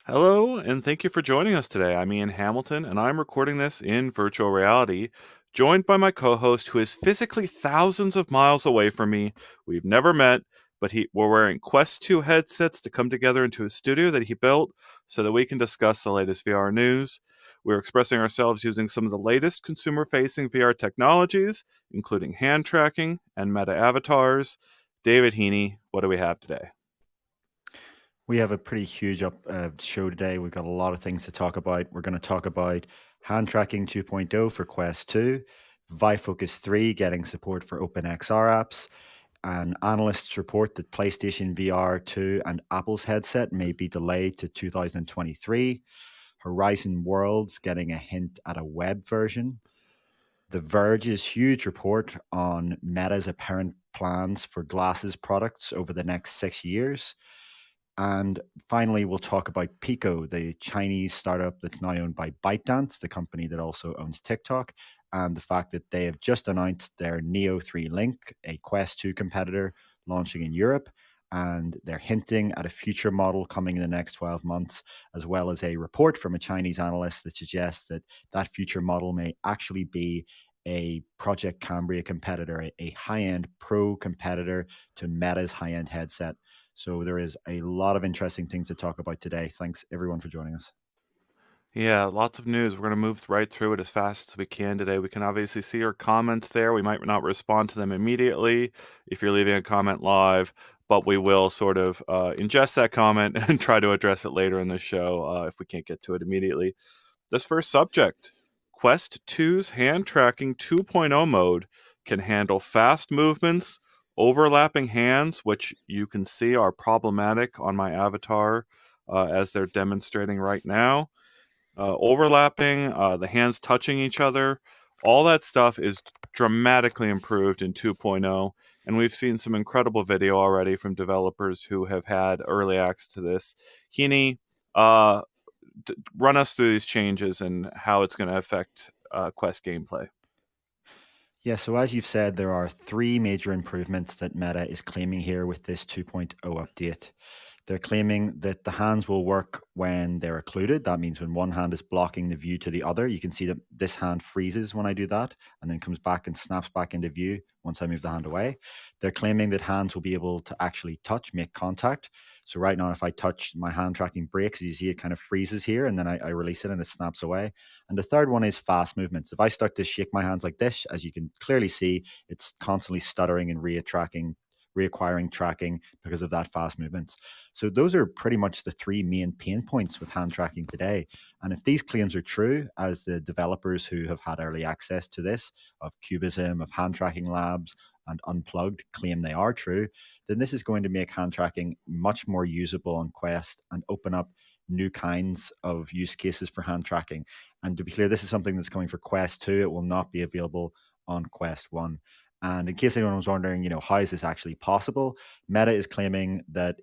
Hello, and thank you for joining us today. I'm Ian Hamilton, and I'm recording this in virtual reality, joined by my co host, who is physically thousands of miles away from me. We've never met, but we're wearing Quest 2 headsets to come together into a studio that he built so that we can discuss the latest VR news. We're expressing ourselves using some of the latest consumer facing VR technologies, including hand tracking and meta avatars. David Heaney, what do we have today? We have a pretty huge show today. We've got a lot of things to talk about. We're going to talk about hand tracking 2.0 for Quest 2, Vive Focus 3 getting support for OpenXR apps, and analysts report that PlayStation VR 2 and Apple's headset may be delayed to 2023. Horizon Worlds getting a hint at a web version. The Verge's huge report on Meta's apparent plans for glasses products over the next 6 years. And finally, we'll talk about Pico, the Chinese startup that's now owned by ByteDance, the company that also owns TikTok, and the fact that they have just announced their Neo 3 Link, a Quest 2 competitor launching in Europe. And they're hinting at a future model coming in the next 12 months, as well as a report from a Chinese analyst that suggests that that future model may actually be a Project Cambria competitor, a high end pro competitor to Meta's high end headset. So there is a lot of interesting things to talk about today. Thanks everyone for joining us. Yeah, lots of news. We're going to move right through it as fast as we can today. We can obviously see your comments there. We might not respond to them immediately if you're leaving a comment live, but we will sort of ingest that comment and try to address it later in the show if we can't get to it immediately. This first subject, Quest 2's hand tracking 2.0 mode can handle fast movements, overlapping hands, which you can see are problematic on my avatar as they're demonstrating right now, overlapping, the hands touching each other. All that stuff is dramatically improved in 2.0, and we've seen some incredible video already from developers who have had early access to this. Heaney, uh, run us through these changes and how it's going to affect Quest gameplay. Yeah, so as you've said, there are three major improvements that Meta is claiming here with this 2.0 update. They're claiming that the hands will work when they're occluded. That means when one hand is blocking the view to the other. You can see that this hand freezes when I do that and then comes back and snaps back into view once I move the hand away. They're claiming that hands will be able to actually touch, make contact. So right now, if I touch, my hand tracking breaks, you see it kind of freezes here, and then I release it and it snaps away. And the third one is fast movements. If I start to shake my hands like this, as you can clearly see, it's constantly stuttering and reacquiring tracking because of that fast movements. So those are pretty much the three main pain points with hand tracking today. And if these claims are true, as the developers who have had early access to this, of Cubism, of Hand Tracking Labs, and Unplugged claim they are true, then this is going to make hand tracking much more usable on Quest and open up new kinds of use cases for hand tracking. And to be clear, this is something that's coming for Quest 2. It will not be available on Quest 1. And in case anyone was wondering, how is this actually possible? Meta is claiming that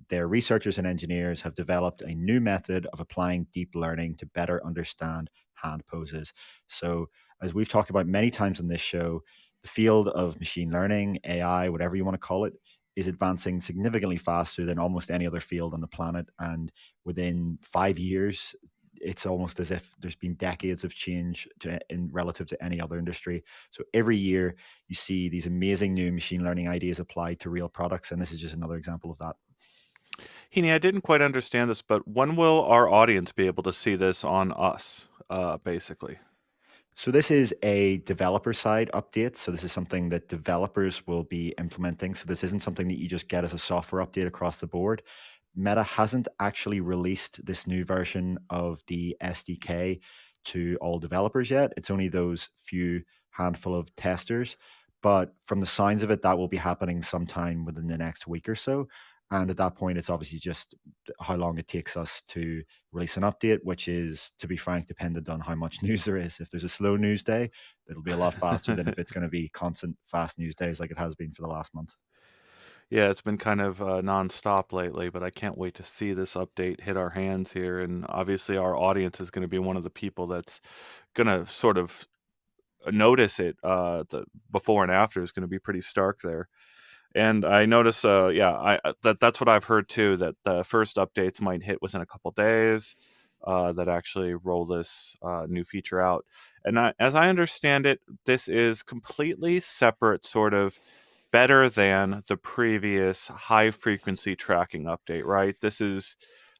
their researchers and engineers have developed a new method of applying deep learning to better understand hand poses. So, as we've talked about many times on this show, the field of machine learning, AI, whatever you want to call it, is advancing significantly faster than almost any other field on the planet. And within 5 years, it's almost as if there's been decades of change in relative to any other industry. So every year you see these amazing new machine learning ideas applied to real products, and this is just another example of that. Heaney, I didn't quite understand this, but when will our audience be able to see this on us, basically? So this is a developer side update. So this is something that developers will be implementing. So this isn't something that you just get as a software update across the board. Meta hasn't actually released this new version of the SDK to all developers yet. It's only those few handful of testers. But from the signs of it, that will be happening sometime within the next week or so. And at that point, it's obviously just how long it takes us to release an update, which is, to be frank, dependent on how much news there is. If there's a slow news day, it'll be a lot faster than if it's going to be constant fast news days like it has been for the last month. Yeah, it's been kind of nonstop lately, but I can't wait to see this update hit our hands here. And obviously, our audience is going to be one of the people that's going to sort of notice it. The before and after is going to be pretty stark there. And I notice, that's what I've heard too, that the first updates might hit within a couple days, that actually roll this new feature out. And as I understand it, this is completely separate, sort of better than the previous high frequency tracking update, right? This is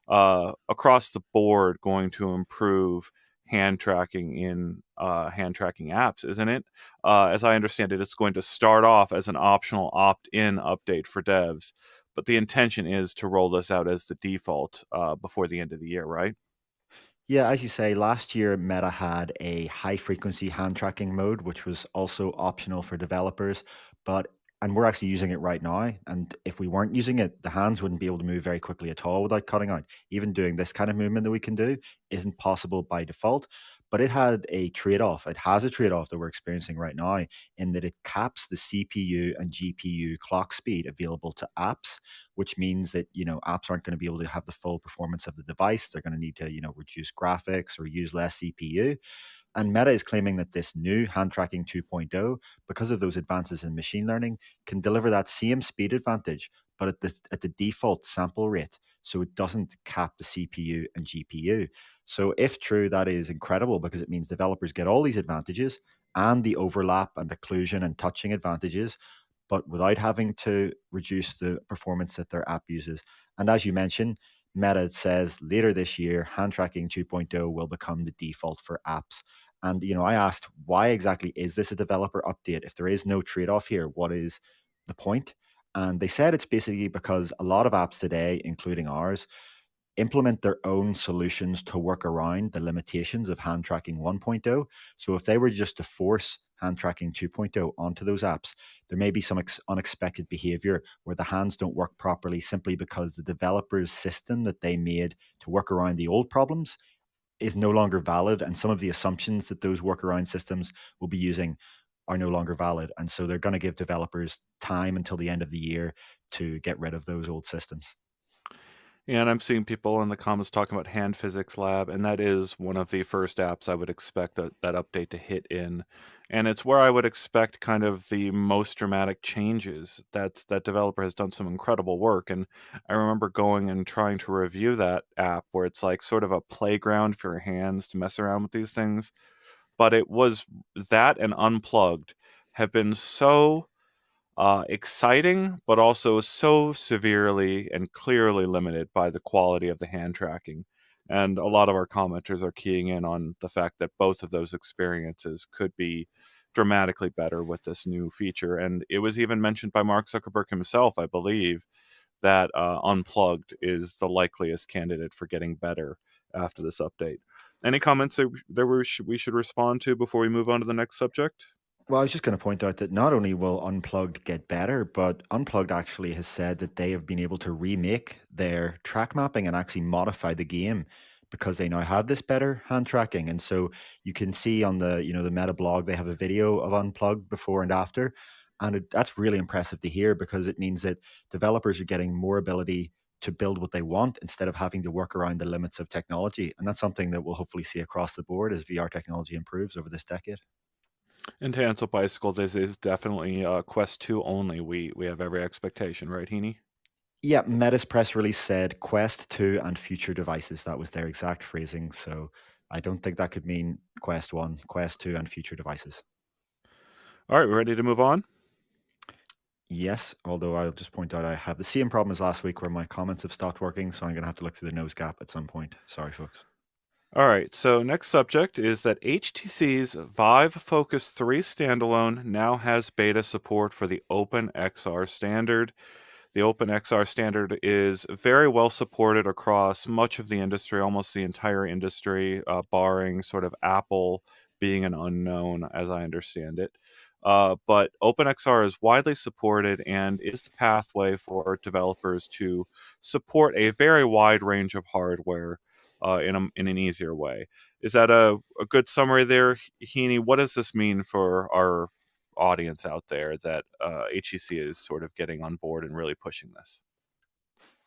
across the board going to improve hand tracking in hand tracking apps, isn't it? As I understand it, it's going to start off as an optional opt-in update for devs, but the intention is to roll this out as the default before the end of the year, right? Yeah, as you say, last year Meta had a high frequency hand tracking mode, which was also optional for developers. But and we're actually using it right now. And if we weren't using it, the hands wouldn't be able to move very quickly at all without cutting out. Even doing this kind of movement that we can do isn't possible by default. But it had a trade-off. It has a trade-off that we're experiencing right now in that it caps the CPU and GPU clock speed available to apps, which means that apps aren't going to be able to have the full performance of the device. They're going to need to reduce graphics or use less CPU. And Meta is claiming that this new hand tracking 2.0, because of those advances in machine learning, can deliver that same speed advantage, but at the default sample rate. So it doesn't cap the CPU and GPU. So if true, that is incredible because it means developers get all these advantages and the overlap and occlusion and touching advantages, but without having to reduce the performance that their app uses. And as you mentioned, Meta says later this year, hand tracking 2.0 will become the default for apps. And I asked, why exactly is this a developer update? If there is no trade-off here, what is the point? And they said it's basically because a lot of apps today, including ours, implement their own solutions to work around the limitations of hand tracking 1.0. So if they were just to force hand tracking 2.0 onto those apps, there may be some unexpected behavior where the hands don't work properly simply because the developer's system that they made to work around the old problems is no longer valid. And some of the assumptions that those workaround systems will be using are no longer valid. And so they're going to give developers time until the end of the year to get rid of those old systems. Yeah, and I'm seeing people in the comments talking about Hand Physics Lab, and that is one of the first apps I would expect that update to hit in. And it's where I would expect kind of the most dramatic changes. That developer has done some incredible work. And I remember going and trying to review that app where it's like sort of a playground for your hands to mess around with these things. But it was that and Unplugged have been so exciting, but also so severely and clearly limited by the quality of the hand tracking. And a lot of our commenters are keying in on the fact that both of those experiences could be dramatically better with this new feature. And it was even mentioned by Mark Zuckerberg himself, I believe, that Unplugged is the likeliest candidate for getting better after this update. Any comments we should respond to before we move on to the next subject? Well, I was just going to point out that not only will Unplugged get better, but Unplugged actually has said that they have been able to remake their track mapping and actually modify the game because they now have this better hand tracking. And so you can see on the Meta blog, they have a video of Unplugged before and after. And that's really impressive to hear because it means that developers are getting more ability to build what they want instead of having to work around the limits of technology. And that's something that we'll hopefully see across the board as VR technology improves over this decade. And to answer Bicycle, this is definitely Quest 2 only. We have every expectation, right, Heaney? Yeah, Meta's press release said Quest 2 and future devices. That was their exact phrasing. So I don't think that could mean Quest 1, Quest 2, and future devices. All right, we're ready to move on? Yes, although I'll just point out I have the same problem as last week where my comments have stopped working. So I'm going to have to look through the nose gap at some point. Sorry, folks. All right, so next subject is that HTC's Vive Focus 3 standalone now has beta support for the OpenXR standard. The OpenXR standard is very well supported across much of the industry, almost the entire industry, barring sort of Apple being an unknown, as I understand it. But OpenXR is widely supported and is the pathway for developers to support a very wide range of hardware in an easier way. Is that a good summary there, Heaney? What does this mean for our audience out there that HEC is sort of getting on board and really pushing this?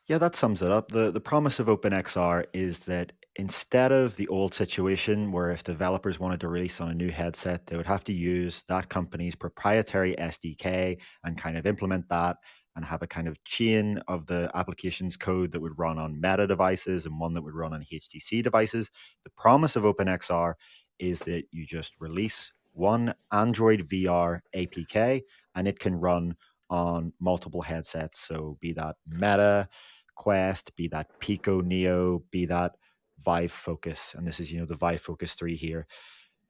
Yeah, that sums it up. The promise of OpenXR is that instead of the old situation where if developers wanted to release on a new headset, they would have to use that company's proprietary SDK and kind of implement that. and have a kind of chain of the applications code that would run on Meta devices and one that would run on HTC devices. The promise of OpenXR is that you just release one Android VR APK and it can run on multiple headsets. So be that Meta Quest, be that Pico Neo, be that Vive Focus. And this is, the Vive Focus 3 here.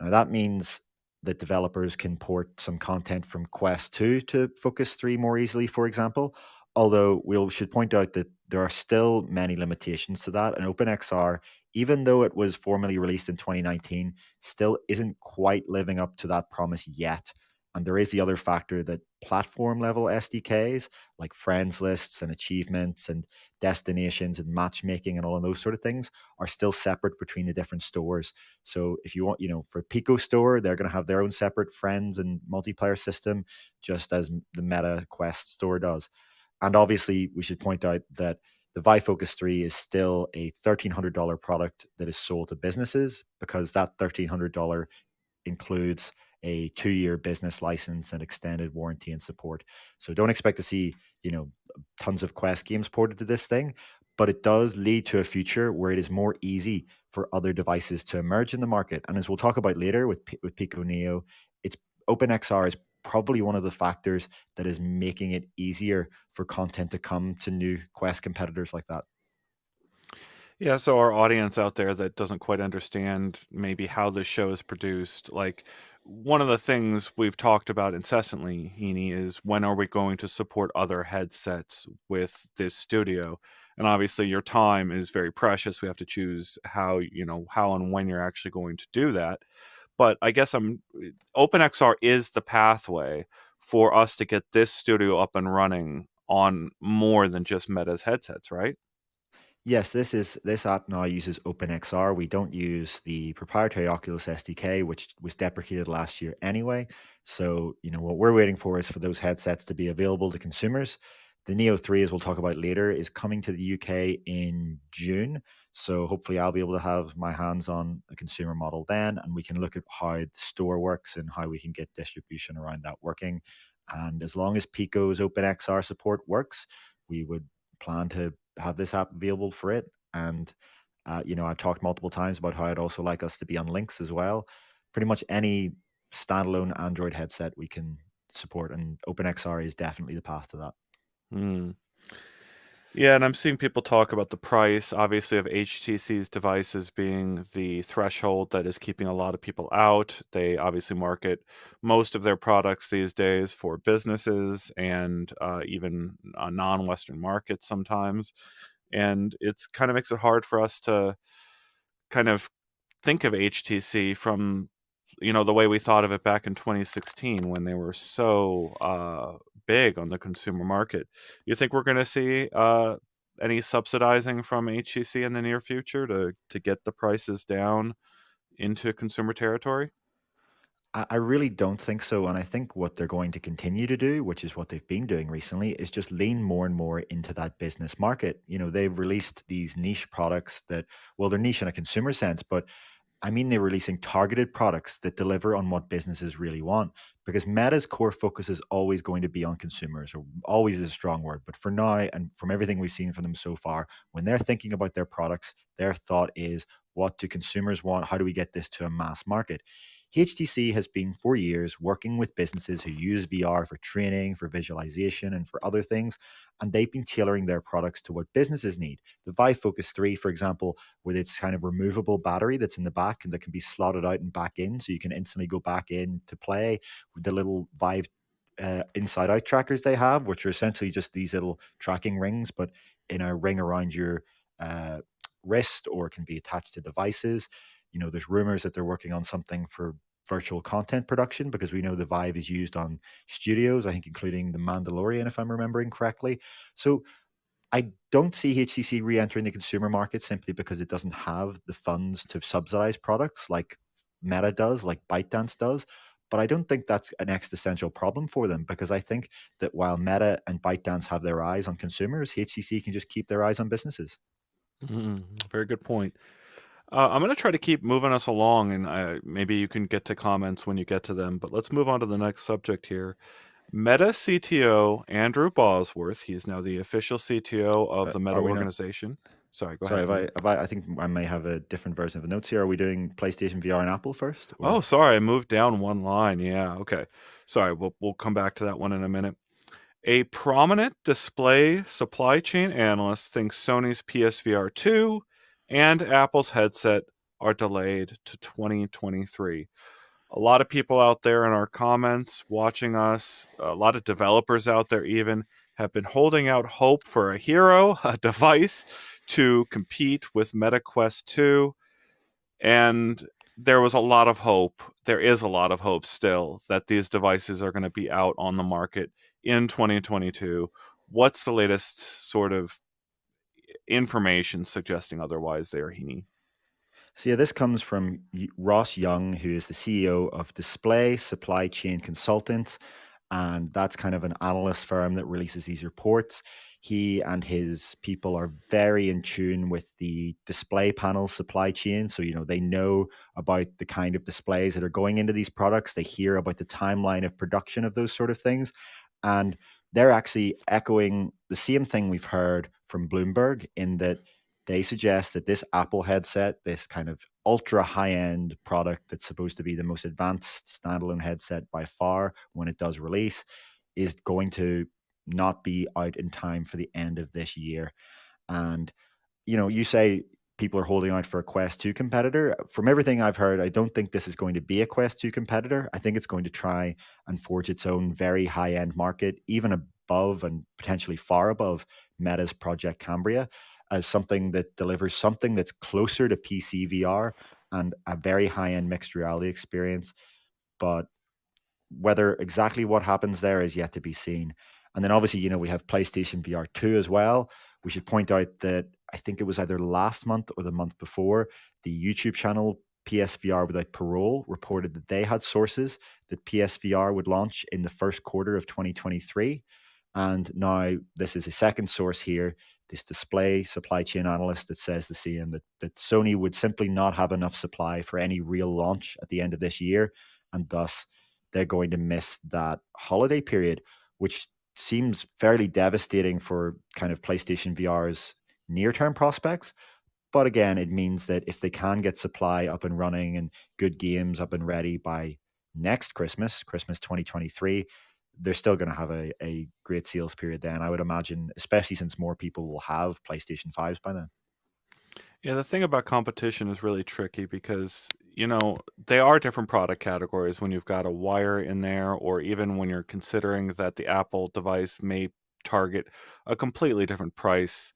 Now that means that developers can port some content from Quest 2 to Focus 3 more easily, for example. Although we should point out that there are still many limitations to that. And OpenXR, even though it was formally released in 2019, still isn't quite living up to that promise yet. And there is the other factor that platform level SDKs like friends lists and achievements and destinations and matchmaking and all of those sort of things are still separate between the different stores. So if you want, for Pico Store, they're going to have their own separate friends and multiplayer system, just as the Meta Quest Store does. And obviously, we should point out that the Vive Focus 3 is still a $1,300 product that is sold to businesses, because that $1,300 includes a 2-year business license and extended warranty and support. So don't expect to see, tons of Quest games ported to this thing, but it does lead to a future where it is more easy for other devices to emerge in the market. And as we'll talk about later with Pico Neo, it's OpenXR is probably one of the factors that is making it easier for content to come to new Quest competitors like that. Yeah, so our audience out there that doesn't quite understand maybe how this show is produced, like one of the things we've talked about incessantly, Heaney, is when are we going to support other headsets with this studio? And obviously your time is very precious. We have to choose how and when you're actually going to do that. But I guess OpenXR is the pathway for us to get this studio up and running on more than just Meta's headsets, right? Yes, this app now uses OpenXR. We don't use the proprietary Oculus SDK, which was deprecated last year anyway. So, what we're waiting for is for those headsets to be available to consumers. The Neo 3, as we'll talk about later, is coming to the UK in June. So hopefully I'll be able to have my hands on a consumer model then, and we can look at how the store works and how we can get distribution around that working. And as long as Pico's OpenXR support works, we would plan to have this app available for it. And I've talked multiple times about how I'd also like us to be on Links as well. Pretty much any standalone Android headset we can support, and OpenXR is definitely the path to that. Hmm. Yeah, and I'm seeing people talk about the price, obviously, of HTC's devices being the threshold that is keeping a lot of people out. They obviously market most of their products these days for businesses and even non-Western markets sometimes. And it's kind of makes it hard for us to kind of think of HTC from the way we thought of it back in 2016 when they were so big on the consumer market. You think we're going to see any subsidizing from HTC in the near future to get the prices down into consumer territory? I really don't think so. And I think what they're going to continue to do, which is what they've been doing recently, is just lean more and more into that business market. They've released these niche products that, well, they're niche in a consumer sense, but I mean, they're releasing targeted products that deliver on what businesses really want, because Meta's core focus is always going to be on consumers, or always is a strong word. But for now, and from everything we've seen from them so far, when they're thinking about their products, their thought is, what do consumers want? How do we get this to a mass market? HTC has been for years working with businesses who use VR for training, for visualization, and for other things, and they've been tailoring their products to what businesses need. The Vive Focus 3, for example, with its kind of removable battery that's in the back and that can be slotted out and back in, so you can instantly go back in to play with the little Vive inside out trackers they have, which are essentially just these little tracking rings, but in a ring around your uh, wrist, or can be attached to devices. There's rumors that they're working on something for virtual content production, because we know the Vive is used on studios, I think, including The Mandalorian, if I'm remembering correctly. So I don't see HTC re-entering the consumer market simply because it doesn't have the funds to subsidize products like Meta does, like ByteDance does. But I don't think that's an existential problem for them, because I think that while Meta and ByteDance have their eyes on consumers, HTC can just keep their eyes on businesses. Very good point. I'm going to try to keep moving us along, and maybe you can get to comments when you get to them. But let's move on to the next subject here. Meta CTO Andrew Bosworth, he's now the official CTO of the Meta Are we not? organization. Sorry, go Sorry, ahead, Ian. I think I may have a different version of the notes here. Are we doing PlayStation VR and Apple first, Oh, or? sorry, I moved down one line. Yeah, okay. Sorry, we'll come back to that one in a minute. A prominent display supply chain analyst thinks Sony's PSVR 2 and Apple's headset are delayed to 2023. A lot of people out there in our comments watching us, a lot of developers out there even, have been holding out hope for a hero, a device to compete with Meta Quest 2. And there was a lot of hope. There is a lot of hope still that these devices are going to be out on the market in 2022. What's the latest sort of information suggesting otherwise there, Heaney? So yeah, this comes from Ross Young, who is the CEO of Display Supply Chain Consultants, and that's kind of an analyst firm that releases these reports. He and his people are very in tune with the display panel supply chain. So, they know about the kind of displays that are going into these products. They hear about the timeline of production of those sort of things. And they're actually echoing the same thing we've heard from Bloomberg, in that they suggest that this Apple headset, this kind of ultra high end product that's supposed to be the most advanced standalone headset by far when it does release, is going to not be out in time for the end of this year. And you say people are holding out for a Quest 2 competitor. From everything I've heard, I don't think this is going to be a Quest 2 competitor. I think it's going to try and forge its own very high end market, even above and potentially far above Meta's Project Cambria, as something that delivers something that's closer to PC VR and a very high end mixed reality experience. But whether exactly what happens there is yet to be seen. And then obviously, we have PlayStation VR 2 as well. We should point out that I think it was either last month or the month before, the YouTube channel PSVR Without Parole reported that they had sources that PSVR would launch in the first quarter of 2023. And now this is a second source here, this display supply chain analyst, that says the same, that Sony would simply not have enough supply for any real launch at the end of this year. And thus, they're going to miss that holiday period, which seems fairly devastating for kind of PlayStation VR's near-term prospects. But again, it means that if they can get supply up and running and good games up and ready by next Christmas, Christmas 2023, they're still going to have a great sales period then, I would imagine, especially since more people will have PlayStation 5s by then. Yeah, the thing about competition is really tricky because, they are different product categories when you've got a wire in there, or even when you're considering that the Apple device may target a completely different price,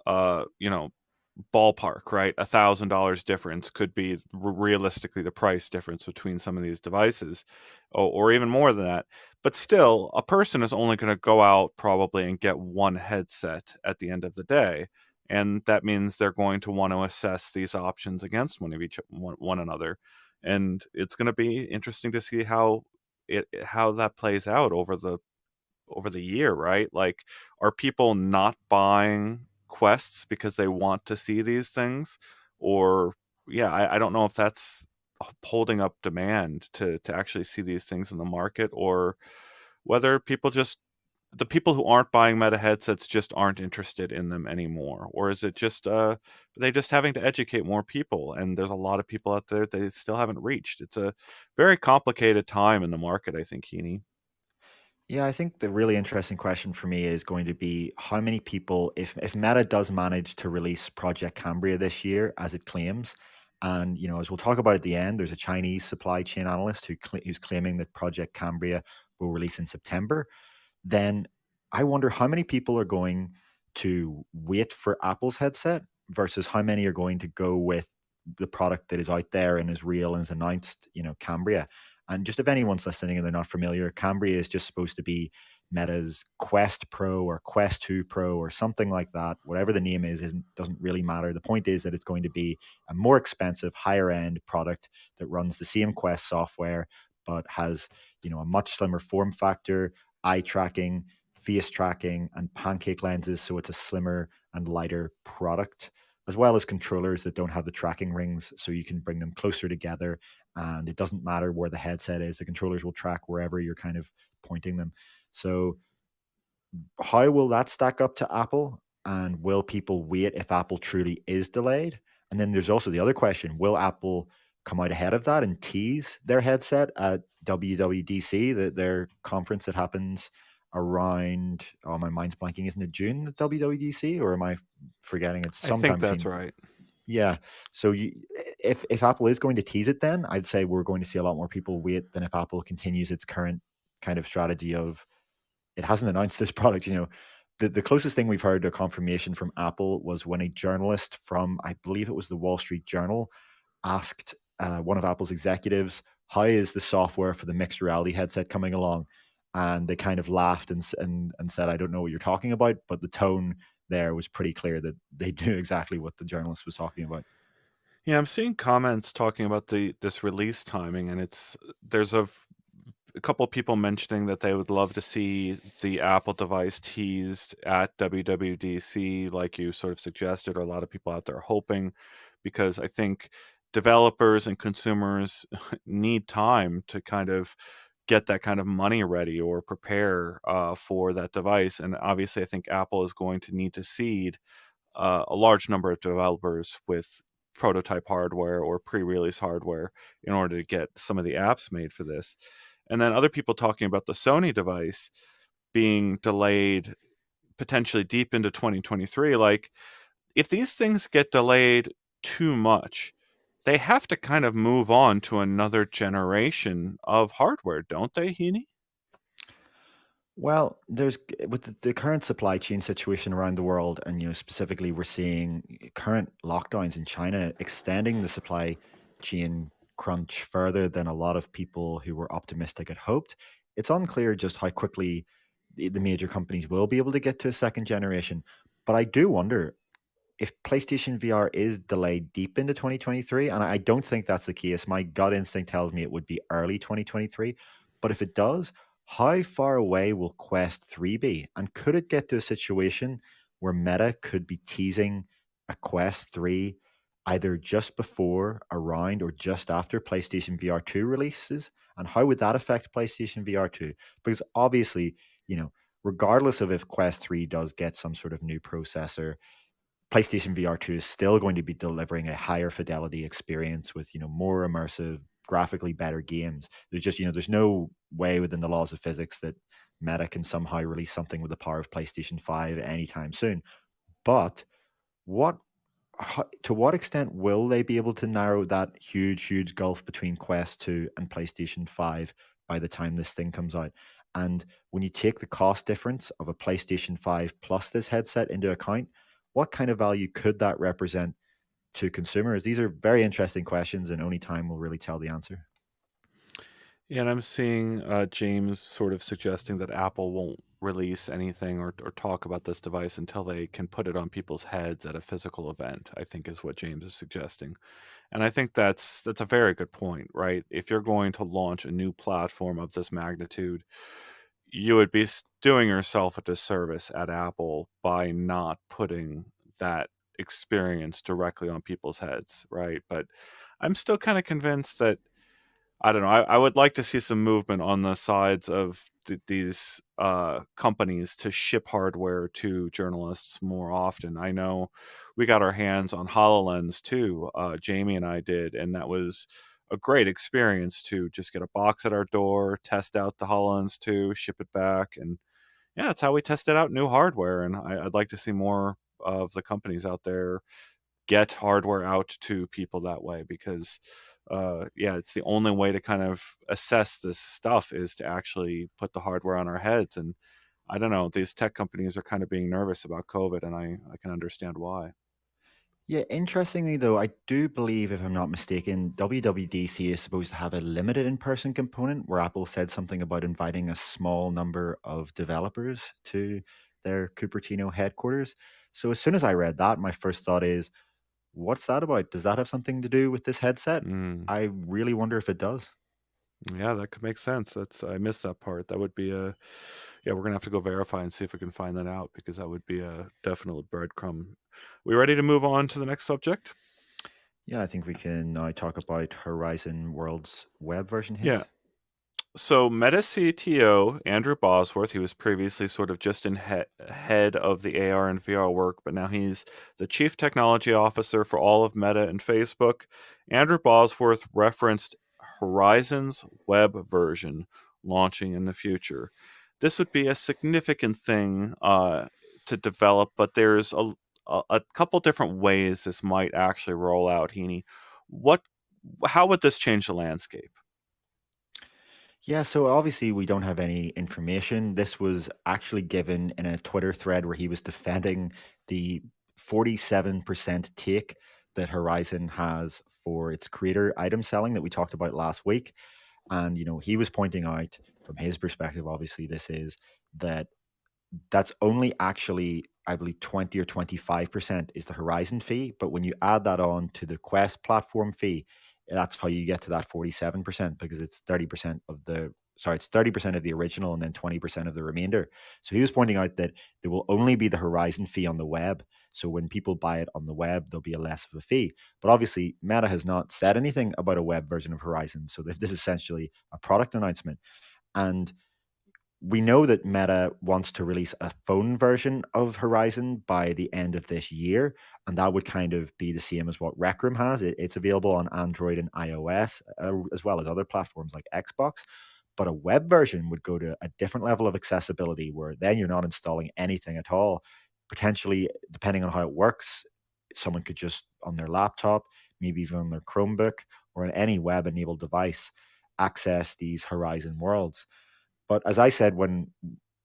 uh, you know, ballpark, right? $1,000 difference could be realistically the price difference between some of these devices, or even more than that. But still, a person is only going to go out probably and get one headset at the end of the day. And that means they're going to want to assess these options against one another. And it's going to be interesting to see how that plays out over the year, right? Like, are people not buying quests because they want to see these things? Or, yeah, I don't know if that's holding up demand to actually see these things in the market, or whether the people who aren't buying Meta headsets just aren't interested in them anymore. Or is it just, they just having to educate more people? And there's a lot of people out there they still haven't reached. It's a very complicated time in the market, I think, Heaney. Yeah, I think the really interesting question for me is going to be how many people, if Meta does manage to release Project Cambria this year, as it claims, and as we'll talk about at the end, there's a Chinese supply chain analyst who's claiming that Project Cambria will release in September. Then I wonder how many people are going to wait for Apple's headset versus how many are going to go with the product that is out there and is real and is announced, Cambria. And just if anyone's listening and they're not familiar, Cambria is just supposed to be Meta's Quest Pro or Quest 2 Pro or something like that. Whatever the name is, doesn't really matter. The point is that it's going to be a more expensive, higher end product that runs the same Quest software, but has, a much slimmer form factor, eye tracking, face tracking, and pancake lenses. So it's a slimmer and lighter product, as well as controllers that don't have the tracking rings. So you can bring them closer together and it doesn't matter where the headset is. The controllers will track wherever you're kind of pointing them. So how will that stack up to Apple? And will people wait if Apple truly is delayed? And then there's also the other question: will Apple come out ahead of that and tease their headset at WWDC, their conference that happens around? Oh, my mind's blanking. Isn't it June at WWDC, or am I forgetting? It's I think sometime that's between. right. Yeah. So if Apple is going to tease it, then I'd say we're going to see a lot more people wait than if Apple continues its current kind of strategy of it hasn't announced this product. The closest thing we've heard to confirmation from Apple was when a journalist from, I believe it was the Wall Street Journal, asked one of Apple's executives, "How is the software for the mixed reality headset coming along?" And they kind of laughed and said, "I don't know what you're talking about," but the tone there was pretty clear that they knew exactly what the journalist was talking about. Yeah, I'm seeing comments talking about this release timing, and there's a couple of people mentioning that they would love to see the Apple device teased at WWDC, like you sort of suggested, or a lot of people out there hoping, because I think developers and consumers need time to kind of get that kind of money ready or prepare for that device. And obviously, I think Apple is going to need to seed a large number of developers with prototype hardware or pre-release hardware in order to get some of the apps made for this. And then other people talking about the Sony device being delayed potentially deep into 2023. Like, if these things get delayed too much, they have to kind of move on to another generation of hardware, don't they, Heaney? Well, there's with the current supply chain situation around the world, and specifically, we're seeing current lockdowns in China extending the supply chain crunch further than a lot of people who were optimistic had hoped. It's unclear just how quickly the major companies will be able to get to a second generation. But I do wonder if PlayStation VR is delayed deep into 2023, and I don't think that's the case. My gut instinct tells me it would be early 2023. But if it does, how far away will Quest 3 be? And could it get to a situation where Meta could be teasing a Quest 3 either just before, around, or just after PlayStation VR 2 releases? And how would that affect PlayStation VR 2? Because obviously, regardless of if Quest 3 does get some sort of new processor, PlayStation VR 2 is still going to be delivering a higher fidelity experience with, more immersive, graphically better games. There's no way within the laws of physics that Meta can somehow release something with the power of PlayStation 5 anytime soon. But what to what extent will they be able to narrow that huge gulf between Quest 2 and PlayStation 5 by the time this thing comes out? And when you take the cost difference of a PlayStation 5 plus this headset into account, what kind of value could that represent to consumers? These are very interesting questions, and only time will really tell the answer. Yeah, and I'm seeing James sort of suggesting that Apple won't release anything or talk about this device until they can put it on people's heads at a physical event, I think is what James is suggesting. And I think that's a very good point, right? If you're going to launch a new platform of this magnitude, you would be doing yourself a disservice at Apple by not putting that experience directly on people's heads, right? But I'm still kind of convinced that I don't know. I would like to see some movement on the sides of these companies to ship hardware to journalists more often. I know we got our hands on HoloLens too. Jamie and I did, and that was a great experience to just get a box at our door, test out the HoloLens 2, ship it back, and yeah, that's how we tested out new hardware. And I'd like to see more of the companies out there get hardware out to people that way because yeah, it's the only way to kind of assess this stuff is to actually put the hardware on our heads. And I don't know, these tech companies are kind of being nervous about COVID, and I can understand why. Yeah, interestingly though, I do believe, if I'm not mistaken, WWDC is supposed to have a limited in-person component where Apple said something about inviting a small number of developers to their Cupertino headquarters. So as soon as I read that, my first thought is, what's that about? Does that have something to do with this headset? Mm, I really wonder if it does. yeah, that could make sense. That's I missed that part. That would be a yeah, we're gonna have to go verify and see if we can find that out because that would be a definite breadcrumb. We ready to move on to the next subject? Yeah, I think we can now talk about Horizon World's web version Yeah. hint. So Meta CTO Andrew Bosworth, he was previously sort of just in head of the AR and VR work, but now he's the chief technology officer for all of Meta and Facebook. Andrew Bosworth referenced Horizon's web version launching in the future. This would be a significant thing to develop, but there's a couple different ways this might actually roll out. Heaney, what? How would this change the landscape? Yeah, so obviously we don't have any information. This was actually given in a Twitter thread where he was defending the 47% take that Horizon has for its creator item selling that we talked about last week. And, he was pointing out from his perspective, obviously, this is that that's only actually, I believe, 20 or 25% is the Horizon fee. But when you add that on to the Quest platform fee, that's how you get to that 47% because it's 30% of it's 30% of the original and then 20% of the remainder. So he was pointing out that there will only be the Horizon fee on the web. So when people buy it on the web, there'll be a less of a fee. But obviously, Meta has not said anything about a web version of Horizon. So this is essentially a product announcement. And we know that Meta wants to release a phone version of Horizon by the end of this year, and that would kind of be the same as what Rec Room has. It's available on Android and iOS, as well as other platforms like Xbox. But a web version would go to a different level of accessibility where then you're not installing anything at all. Potentially, depending on how it works, someone could just on their laptop, maybe even on their Chromebook or on any web enabled device, access these Horizon worlds. But as I said when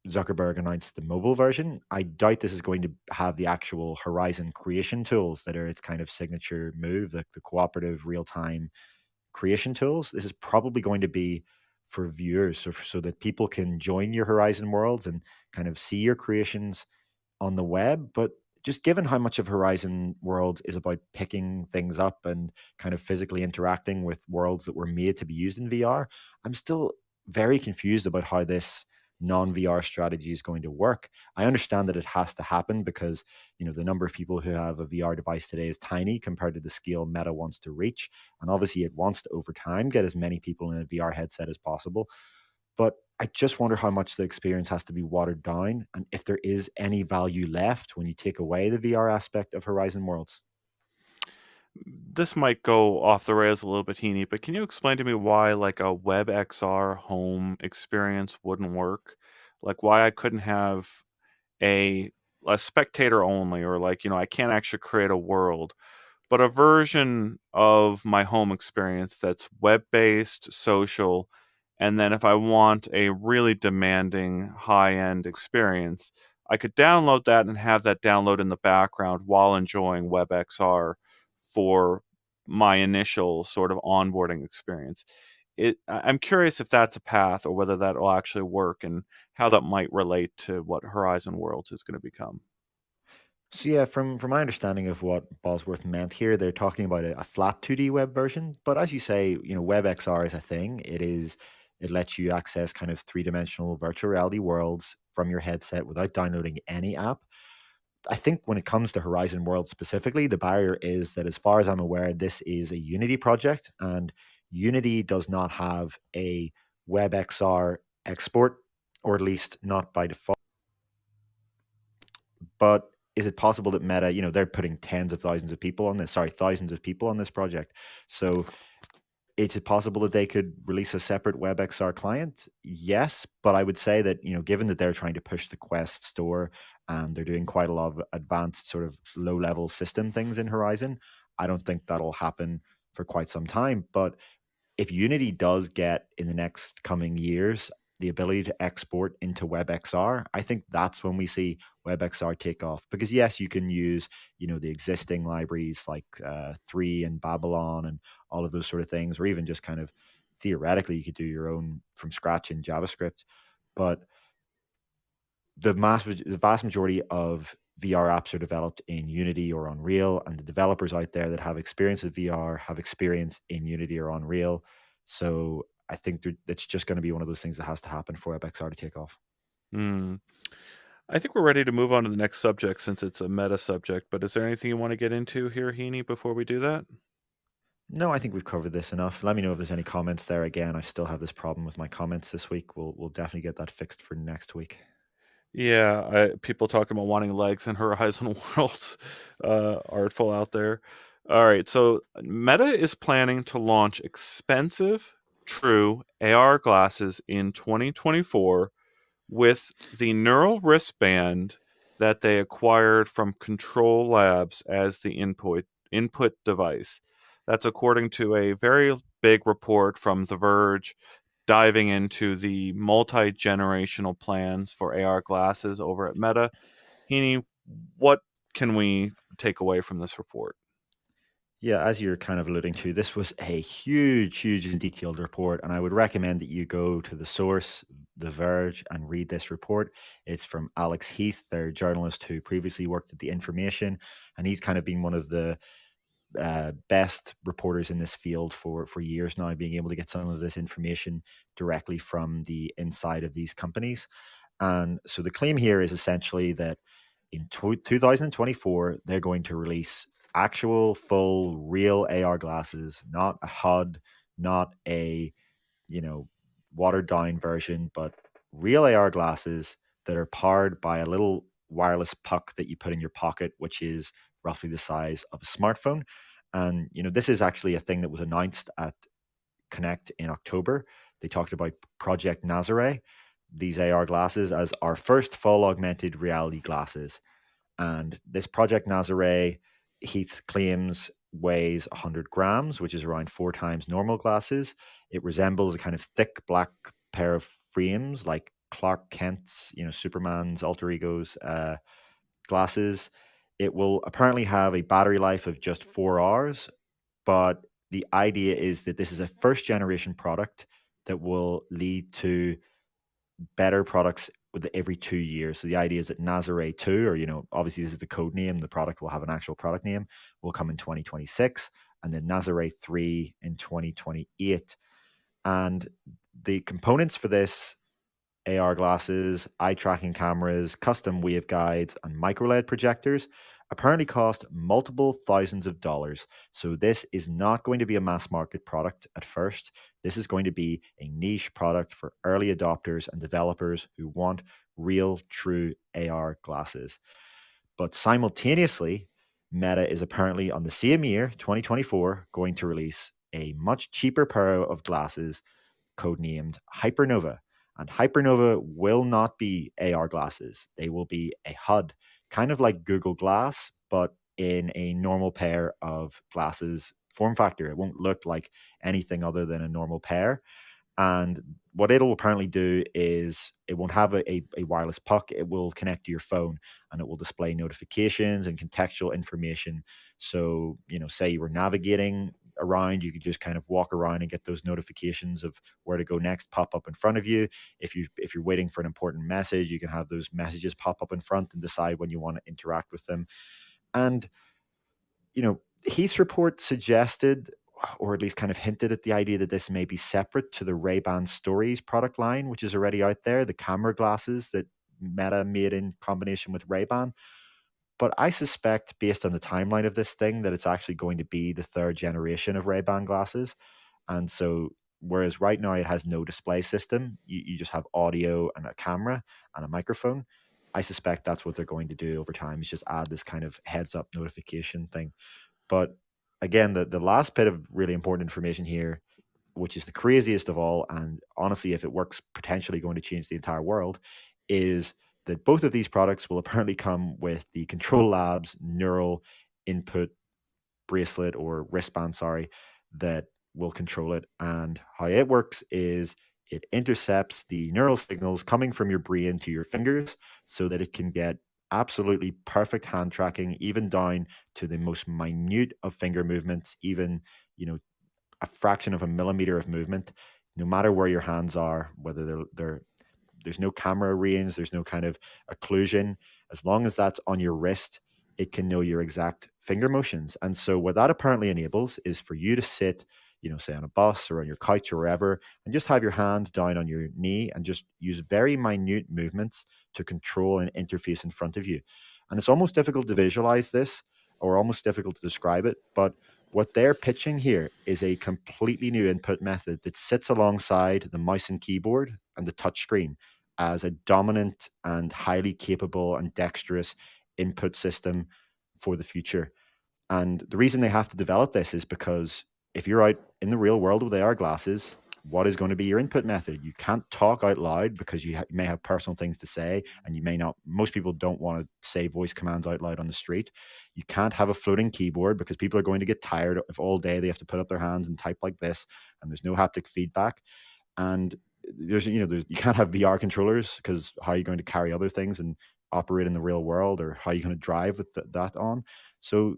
Zuckerberg announced the mobile version, I doubt this is going to have the actual Horizon creation tools that are its kind of signature move, the cooperative real time creation tools. This is probably going to be for viewers, so that people can join your Horizon worlds and kind of see your creations on the web. But just given how much of Horizon Worlds is about picking things up and kind of physically interacting with worlds that were made to be used in VR, I'm still very confused about how this non-VR strategy is going to work. I understand that it has to happen because, the number of people who have a VR device today is tiny compared to the scale Meta wants to reach. And obviously it wants to over time get as many people in a VR headset as possible. But I just wonder how much the experience has to be watered down and if there is any value left when you take away the VR aspect of Horizon Worlds. This might go off the rails a little bit, Heaney, but can you explain to me why like a WebXR home experience wouldn't work? Like why I couldn't have a a spectator only, or like, I can't actually create a world, but a version of my home experience that's web-based, social, and then if I want a really demanding high-end experience, I could download that and have that download in the background while enjoying WebXR for my initial sort of onboarding experience. I'm curious if that's a path or whether that will actually work and how that might relate to what Horizon Worlds is going to become. So yeah, from my understanding of what Bosworth meant here, they're talking about a flat 2D web version. But as you say, WebXR is a thing. It lets you access kind of three-dimensional virtual reality worlds from your headset without downloading any app. I think when it comes to Horizon World specifically, the barrier is that, as far as I'm aware, this is a Unity project, and Unity does not have a WebXR export, or at least not by default. But is it possible that Meta, they're putting tens of thousands of people on this, sorry, thousands of people on this project. So is it possible that they could release a separate WebXR client? Yes, but I would say that, given that they're trying to push the Quest store and they're doing quite a lot of advanced sort of low-level system things in Horizon, I don't think that'll happen for quite some time. But if Unity does get in the next coming years the ability to export into WebXR, I think that's when we see WebXR take off. Because yes, you can use the existing libraries like 3 and Babylon and all of those sort of things, or even just kind of theoretically you could do your own from scratch in JavaScript. But the vast majority of VR apps are developed in Unity or Unreal, and the developers out there that have experience with VR have experience in Unity or Unreal. So I think it's just going to be one of those things that has to happen for WebXR to take off. Hmm. I think we're ready to move on to the next subject since it's a meta subject, but is there anything you want to get into here, Heaney, before we do that? No, I think we've covered this enough. Let me know if there's any comments there. Again, I still have this problem with my comments this week. We'll definitely get that fixed for next week. Yeah, people talking about wanting legs in Horizon Worlds, artful out there. All right, so Meta is planning to launch expensive, true AR glasses in 2024 with the neural wristband that they acquired from Control Labs as the input device. That's according to a very big report from The Verge diving into the multi-generational plans for AR glasses over at Meta. Heaney, what can we take away from this report? Yeah, as you're kind of alluding to, this was a huge and detailed report, and I would recommend that you go to the source, The Verge, and read this report. It's from Alex Heath, their journalist who previously worked at The Information, and he's kind of been one of the best reporters in this field for years now, being able to get some of this information directly from the inside of these companies. And so the claim here is essentially that in 2024, they're going to release actual, full, real AR glasses, not a HUD, not a, you know, watered down version, but real AR glasses that are powered by a little wireless puck that you put in your pocket, which is roughly the size of a smartphone. And, this is actually a thing that was announced at Connect in October. They talked about Project Nazare, these AR glasses, as our first full augmented reality glasses. And this Project Nazare, Heath claims, weighs 100 grams, which is around 4 times normal glasses. It resembles a kind of thick black pair of frames like Clark Kent's, Superman's alter ego's glasses. It will apparently have a battery life of just 4 hours, but the idea is that this is a first generation product that will lead to better products with every 2 years. So the idea is that Nazare 2, or obviously this is the code name, the product will have an actual product name, will come in 2026, and then Nazare 3 in 2028. And the components for this: AR glasses, eye tracking cameras, custom waveguides, and microLED projectors apparently cost multiple thousands of dollars. So this is not going to be a mass market product at first. This is going to be a niche product for early adopters and developers who want real, true AR glasses. But simultaneously, Meta is apparently on the same year, 2024, going to release a much cheaper pair of glasses codenamed Hypernova. And Hypernova will not be AR glasses. They will be a HUD, kind of like Google Glass, but in a normal pair of glasses form factor. It won't look like anything other than a normal pair. And what it'll apparently do is it won't have a wireless puck. It will connect to your phone and it will display notifications and contextual information. So, say you were navigating around, you could just kind of walk around and get those notifications of where to go next pop up in front of you. If you're waiting for an important message, you can have those messages pop up in front and decide when you want to interact with them. And Heath's report suggested, or at least kind of hinted at the idea that this may be separate to the Ray-Ban Stories product line, which is already out there, the camera glasses that Meta made in combination with Ray-Ban. But I suspect, based on the timeline of this thing, that it's actually going to be the third generation of Ray-Ban glasses. And so, whereas right now it has no display system, you just have audio and a camera and a microphone. I suspect that's what they're going to do over time, is just add this kind of heads up notification thing. But again, the last bit of really important information here, which is the craziest of all, and honestly, if it works, potentially going to change the entire world, is that both of these products will apparently come with the Control Labs neural input bracelet, or wristband, sorry, that will control it. And how it works is it intercepts the neural signals coming from your brain to your fingers so that it can get absolutely perfect hand tracking, even down to the most minute of finger movements, even, a fraction of a millimeter of movement, no matter where your hands are, whether there's no camera range, there's no kind of occlusion. As long as that's on your wrist, it can know your exact finger motions. And so what that apparently enables is for you to sit, say on a bus or on your couch or wherever, and just have your hand down on your knee and just use very minute movements to control an interface in front of you. And it's almost difficult to visualize this, or almost difficult to describe it, but What they're pitching here is a completely new input method that sits alongside the mouse and keyboard and the touchscreen as a dominant and highly capable and dexterous input system for the future. And the reason they have to develop this is because if you're out in the real world with AR glasses, what is going to be your input method? You can't talk out loud because you may have personal things to say, and you may not. Most people don't want to say voice commands out loud on the street. You can't have a floating keyboard because people are going to get tired if all day they have to put up their hands and type like this, and there's no haptic feedback. And there's you can't have VR controllers because how are you going to carry other things and operate in the real world, or how are you going to drive with that on? So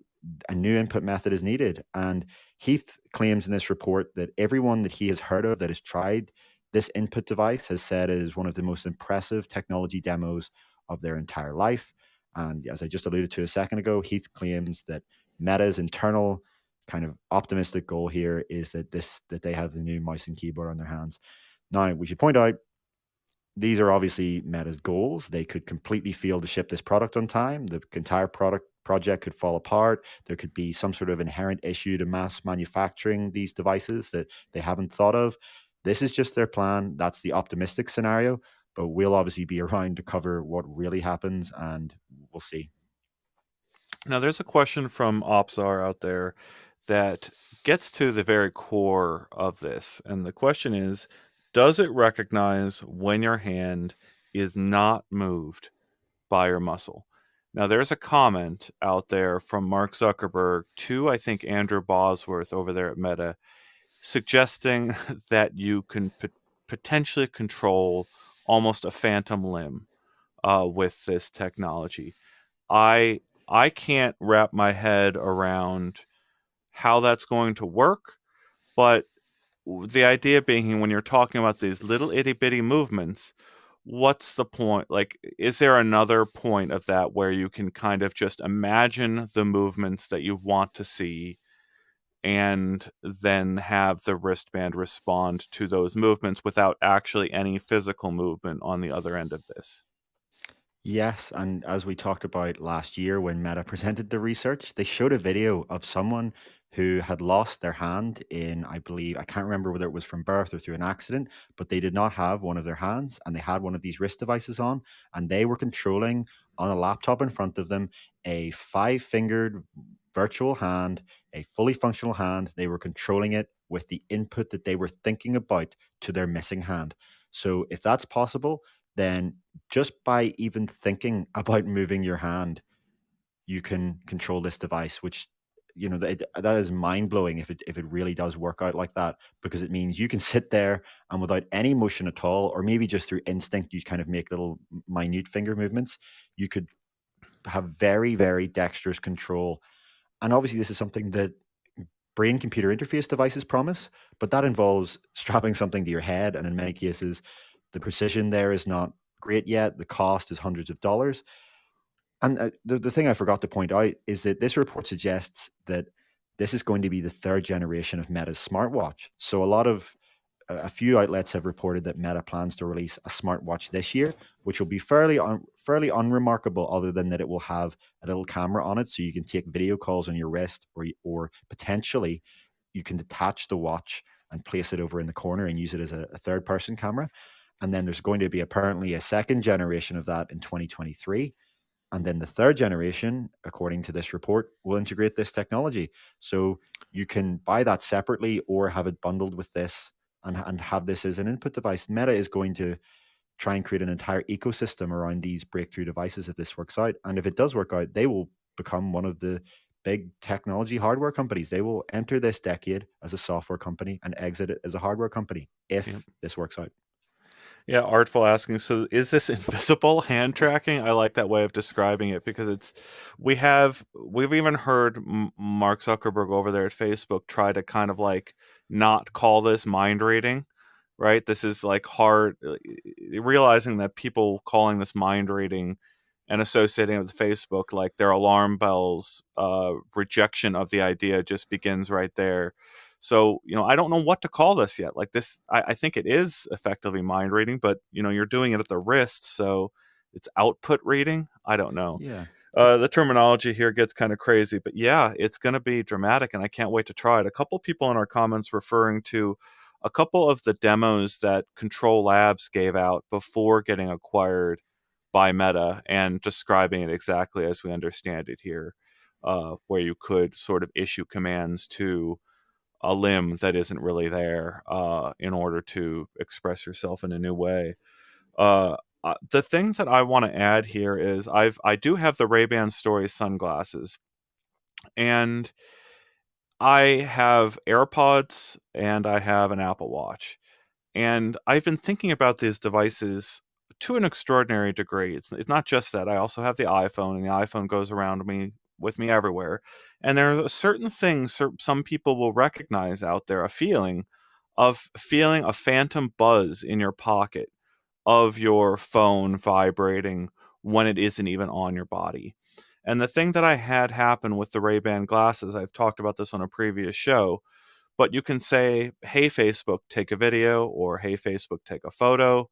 a new input method is needed. And Heath claims in this report that everyone that he has heard of that has tried this input device has said it is one of the most impressive technology demos of their entire life. And as I just alluded to a second ago, Heath claims that Meta's internal kind of optimistic goal here is that they have the new mouse and keyboard on their hands. Now, we should point out these are obviously Meta's goals. They could completely fail to ship this product on time. The entire project could fall apart. There could be some sort of inherent issue to mass manufacturing these devices that they haven't thought of. This is just their plan. That's the optimistic scenario, but we'll obviously be around to cover what really happens, and we'll see. Now, there's a question from Opsar out there that gets to the very core of this. And the question is, does it recognize when your hand is not moved by your muscle? Now, there's a comment out there from Mark Zuckerberg to, I think, Andrew Bosworth over there at Meta, suggesting that you can potentially control almost a phantom limb with this technology. I can't wrap my head around how that's going to work, but the idea being when you're talking about these little itty bitty movements, what's the point? Like, is there another point of that where you can kind of just imagine the movements that you want to see and then have the wristband respond to those movements without actually any physical movement on the other end of this? Yes, and as we talked about last year when Meta presented the research, they showed a video of someone who had lost their hand in, I believe, I can't remember whether it was from birth or through an accident, but they did not have one of their hands and they had one of these wrist devices on, and they were controlling on a laptop in front of them a five-fingered virtual hand, a fully functional hand. They were controlling it with the input that they were thinking about to their missing hand. So if that's possible, then just by even thinking about moving your hand, you can control this device, which that is mind blowing if it really does work out like that, because it means you can sit there and without any motion at all, or maybe just through instinct, you kind of make little minute finger movements. You could have very, very dexterous control. And obviously, this is something that brain computer interface devices promise, but that involves strapping something to your head. And in many cases, the precision there is not great yet. The cost is hundreds of dollars. And the thing I forgot to point out is that this report suggests that this is going to be the third generation of Meta's smartwatch. So a few outlets have reported that Meta plans to release a smartwatch this year, which will be fairly unremarkable, other than that it will have a little camera on it, so you can take video calls on your wrist, or potentially you can detach the watch and place it over in the corner and use it as a third person camera. And then there's going to be apparently a second generation of that in 2023. And then the third generation, according to this report, will integrate this technology. So you can buy that separately or have it bundled with this and have this as an input device. Meta is going to try and create an entire ecosystem around these breakthrough devices if this works out. And if it does work out, they will become one of the big technology hardware companies. They will enter this decade as a software company and exit it as a hardware company if this works out. Yeah, Artful asking, so is this invisible hand tracking? I like that way of describing it, because we've even heard Mark Zuckerberg over there at Facebook try to kind of like not call this mind reading, right? This is like hard, realizing that people calling this mind reading and associating it with Facebook, like their alarm bells, rejection of the idea just begins right there. So, I don't know what to call this yet. Like this, I think it is effectively mind reading, but, you're doing it at the wrist. So it's output reading. I don't know. Yeah. The terminology here gets kind of crazy, but yeah, it's going to be dramatic, and I can't wait to try it. A couple people in our comments referring to a couple of the demos that Control Labs gave out before getting acquired by Meta, and describing it exactly as we understand it here, where you could sort of issue commands to a limb that isn't really there in order to express yourself in a new way. Uh, the thing that I want to add here is I do have the Ray-Ban Stories sunglasses, and I have AirPods and I have an Apple Watch. And I've been thinking about these devices to an extraordinary degree. It's not just that. I also have the iPhone, and the iPhone goes around me with me everywhere. And there are certain things some people will recognize out there, a feeling of feeling a phantom buzz in your pocket of your phone vibrating when it isn't even on your body. And the thing that I had happen with the Ray-Ban glasses, I've talked about this on a previous show, but you can say, "Hey Facebook, take a video," or "Hey Facebook, take a photo,"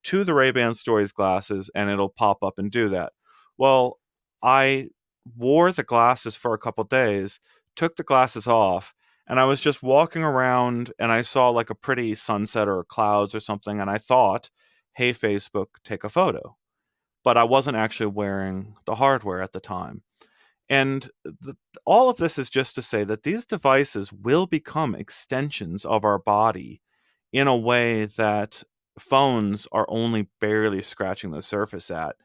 to the Ray-Ban Stories glasses, and it'll pop up and do that. Well, I wore the glasses for a couple days, took the glasses off, and I was just walking around and I saw like a pretty sunset or clouds or something, and I thought, "Hey Facebook, take a photo." But I wasn't actually wearing the hardware at the time. And all of this is just to say that these devices will become extensions of our body in a way that phones are only barely scratching the surface at.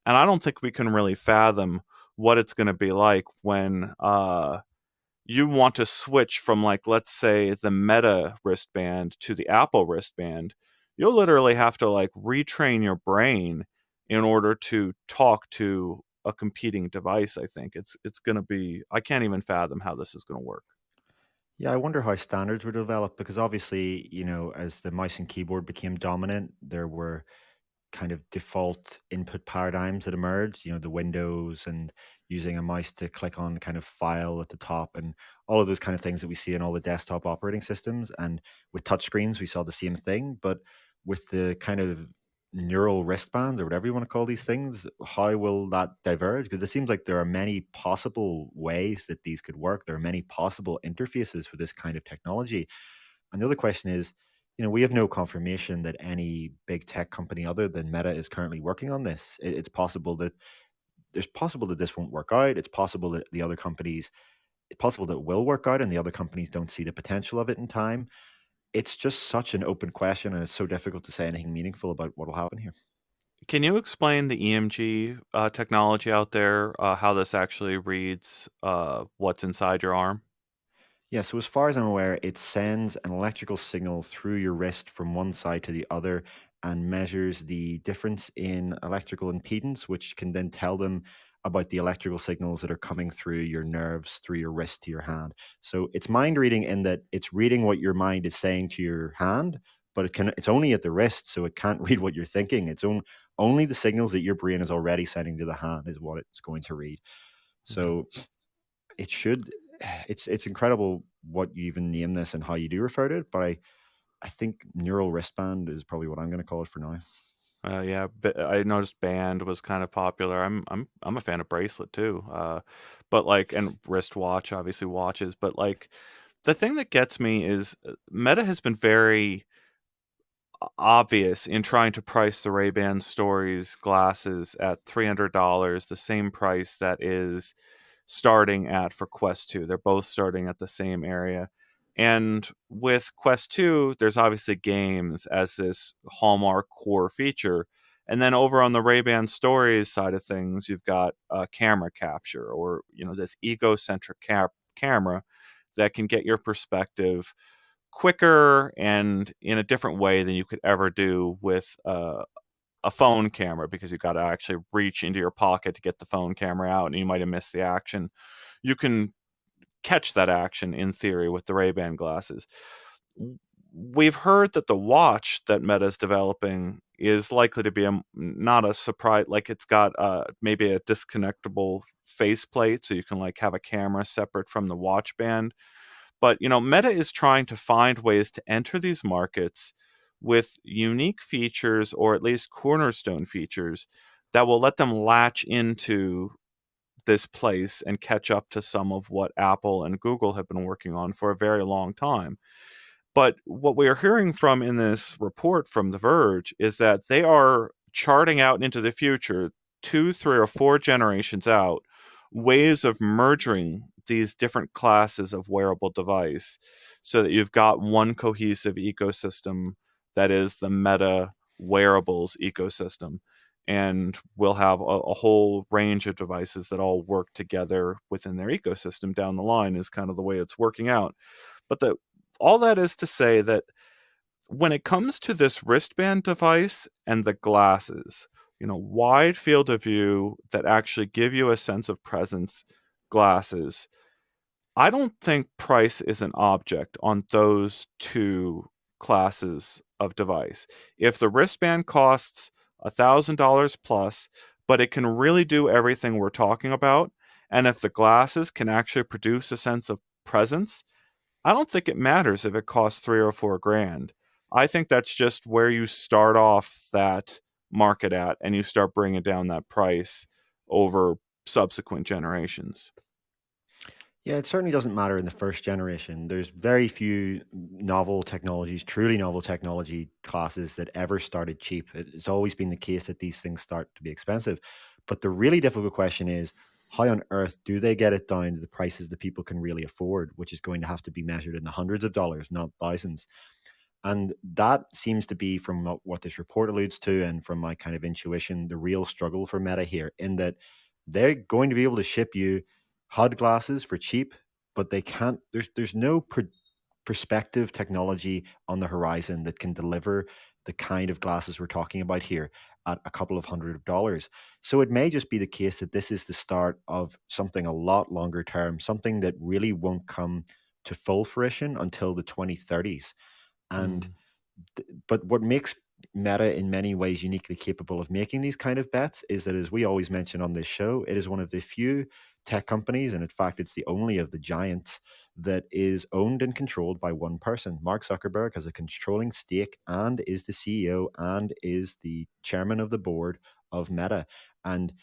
And I don't think we can really fathom what it's going to be like when you want to switch from, like, let's say the Meta wristband to the Apple wristband. You'll literally have to like retrain your brain in order to talk to a competing device. I think it's going to be, I can't even fathom how this is going to work. Yeah, I wonder how standards were developed because obviously, as the mouse and keyboard became dominant, there were kind of default input paradigms that emerged, the Windows and using a mouse to click on kind of file at the top and all of those kind of things that we see in all the desktop operating systems. And with touchscreens, we saw the same thing. But with the kind of neural wristbands or whatever you want to call these things, how will that diverge? Because it seems like there are many possible ways that these could work. There are many possible interfaces with this kind of technology. And the other question is, we have no confirmation that any big tech company other than Meta is currently working on this. It's possible that this won't work out. It's possible that it's possible that it will work out and the other companies don't see the potential of it in time. It's just such an open question and it's so difficult to say anything meaningful about what will happen here. Can you explain the EMG technology out there, how this actually reads what's inside your arm? Yeah, so as far as I'm aware, it sends an electrical signal through your wrist from one side to the other and measures the difference in electrical impedance, which can then tell them about the electrical signals that are coming through your nerves, through your wrist to your hand. So it's mind reading in that it's reading what your mind is saying to your hand, but it's only at the wrist, so it can't read what you're thinking. Only the signals that your brain is already sending to the hand is what it's going to read. So it should it's incredible what you even name this and how you do refer to it, but I think neural wristband is probably what I'm going to call it for now. Yeah, I noticed band was kind of popular. I'm a fan of bracelet too. But like, and wristwatch, obviously watches. But like, the thing that gets me is Meta has been very obvious in trying to price the Ray-Ban Stories glasses at $300, the same price that is starting at for Quest 2. They're both starting at the same area. And with Quest 2, there's obviously games as this hallmark core feature. And then over on the Ray-Ban Stories side of things, you've got camera capture, or this egocentric camera that can get your perspective quicker and in a different way than you could ever do with a phone camera, because you've got to actually reach into your pocket to get the phone camera out and you might have missed the action. You can catch that action in theory with the Ray-Ban glasses. We've heard that the watch that Meta is developing is likely to be not a surprise. Like, it's got maybe a disconnectable faceplate, so you can like have a camera separate from the watch band. But Meta is trying to find ways to enter these markets with unique features, or at least cornerstone features, that will let them latch into this place and catch up to some of what Apple and Google have been working on for a very long time. But what we are hearing from in this report from The Verge is that they are charting out into the future, 2, 3, or 4 generations out, ways of merging these different classes of wearable device so that you've got one cohesive ecosystem that is the Meta wearables ecosystem. And we'll have a whole range of devices that all work together within their ecosystem down the line, is kind of the way it's working out. But all that is to say that when it comes to this wristband device and the glasses, wide field of view that actually give you a sense of presence glasses, I don't think price is an object on those two classes of device. If the wristband costs $1,000 plus, but it can really do everything we're talking about, and if the glasses can actually produce a sense of presence, I don't think it matters if it costs 3 or 4 grand. I think that's just where you start off that market at, and you start bringing down that price over subsequent generations. Yeah, it certainly doesn't matter in the first generation. There's very few novel technologies, truly novel technology classes that ever started cheap. It's always been the case that these things start to be expensive. But the really difficult question is, how on earth do they get it down to the prices that people can really afford, which is going to have to be measured in the hundreds of dollars, not thousands. And that seems to be, from what this report alludes to and from my kind of intuition, the real struggle for Meta here, in that they're going to be able to ship you HUD glasses for cheap, but they can't, there's no perspective technology on the horizon that can deliver the kind of glasses we're talking about here at a couple of $100. So it may just be the case that this is the start of something a lot longer term, something that really won't come to full fruition until the 2030s. And but what makes Meta in many ways uniquely capable of making these kind of bets is that, as we always mention on this show, it is one of the few tech companies, and in fact, it's the only of the giants that is owned and controlled by one person. Mark Zuckerberg has a controlling stake and is the CEO and is the chairman of the board of Meta. And,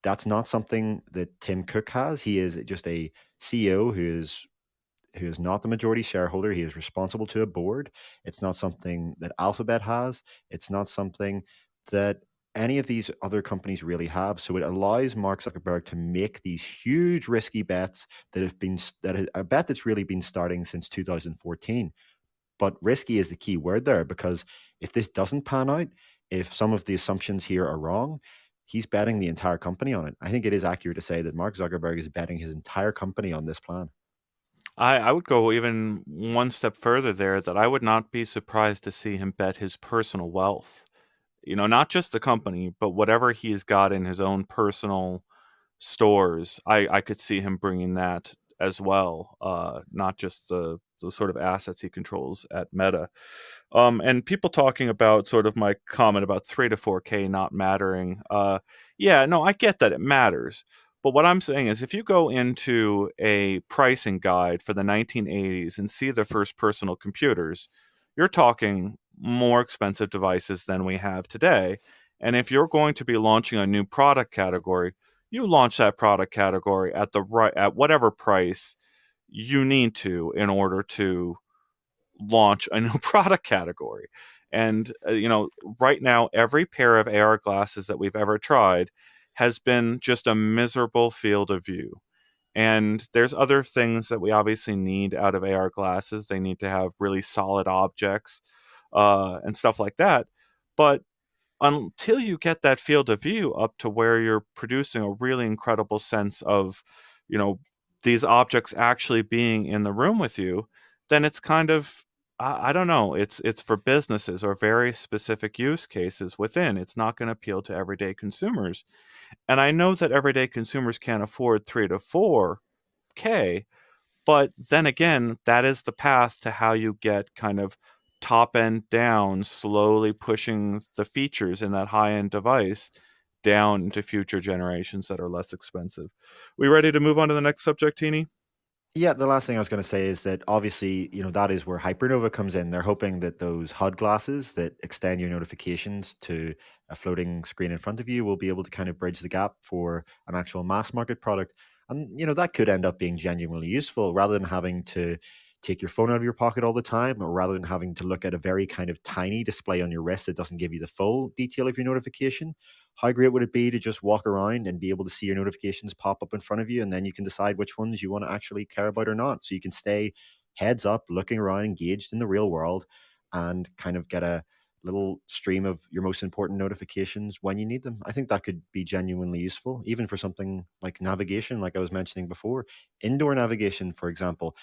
that's not something that Tim Cook has. He is just a CEO who is not the majority shareholder. He is responsible to a board. It's not something that Alphabet has. It's not something that any of these other companies really have. So it allows Mark Zuckerberg to make these huge risky bets a bet that's really been starting since 2014. But risky is the key word there, because if this doesn't pan out, if some of the assumptions here are wrong, he's betting the entire company on it. I think it is accurate to say that Mark Zuckerberg is betting his entire company on this plan. I would go even one step further there, that I would not be surprised to see him bet his personal wealth. Not just the company, but whatever he's got in his own personal stores. I could see him bringing that as well, not just the sort of assets he controls at Meta. And people talking about sort of my comment about 3 to 4K not mattering. Yeah, no, I get that it matters. But what I'm saying is, if you go into a pricing guide for the 1980s and see the first personal computers, you're talking more expensive devices than we have today. And if you're going to be launching a new product category, you launch that product category at whatever price you need to in order to launch a new product category. And right now, every pair of AR glasses that we've ever tried has been just a miserable field of view. And there's other things that we obviously need out of AR glasses. They need to have really solid objects and stuff like that. But until you get that field of view up to where you're producing a really incredible sense of, these objects actually being in the room with you, then it's kind of, I don't know, it's for businesses or very specific use cases within. It's not going to appeal to everyday consumers. And I know that everyday consumers can't afford 3 to 4K, but then again, that is the path to how you get kind of top end down, slowly pushing the features in that high end device down into future generations that are less expensive. We ready to move on to the next subject, Teeny? Yeah, the last thing I was going to say is that obviously, that is where Hypernova comes in. They're hoping that those HUD glasses that extend your notifications to a floating screen in front of you will be able to kind of bridge the gap for an actual mass market product. And, that could end up being genuinely useful rather than having to take your phone out of your pocket all the time, or rather than having to look at a very kind of tiny display on your wrist that doesn't give you the full detail of your notification. How great would it be to just walk around and be able to see your notifications pop up in front of you, and then you can decide which ones you want to actually care about or not? So you can stay heads up, looking around, engaged in the real world, and kind of get a little stream of your most important notifications when you need them. I think that could be genuinely useful, even for something like navigation, like I was mentioning before. Indoor navigation, for example,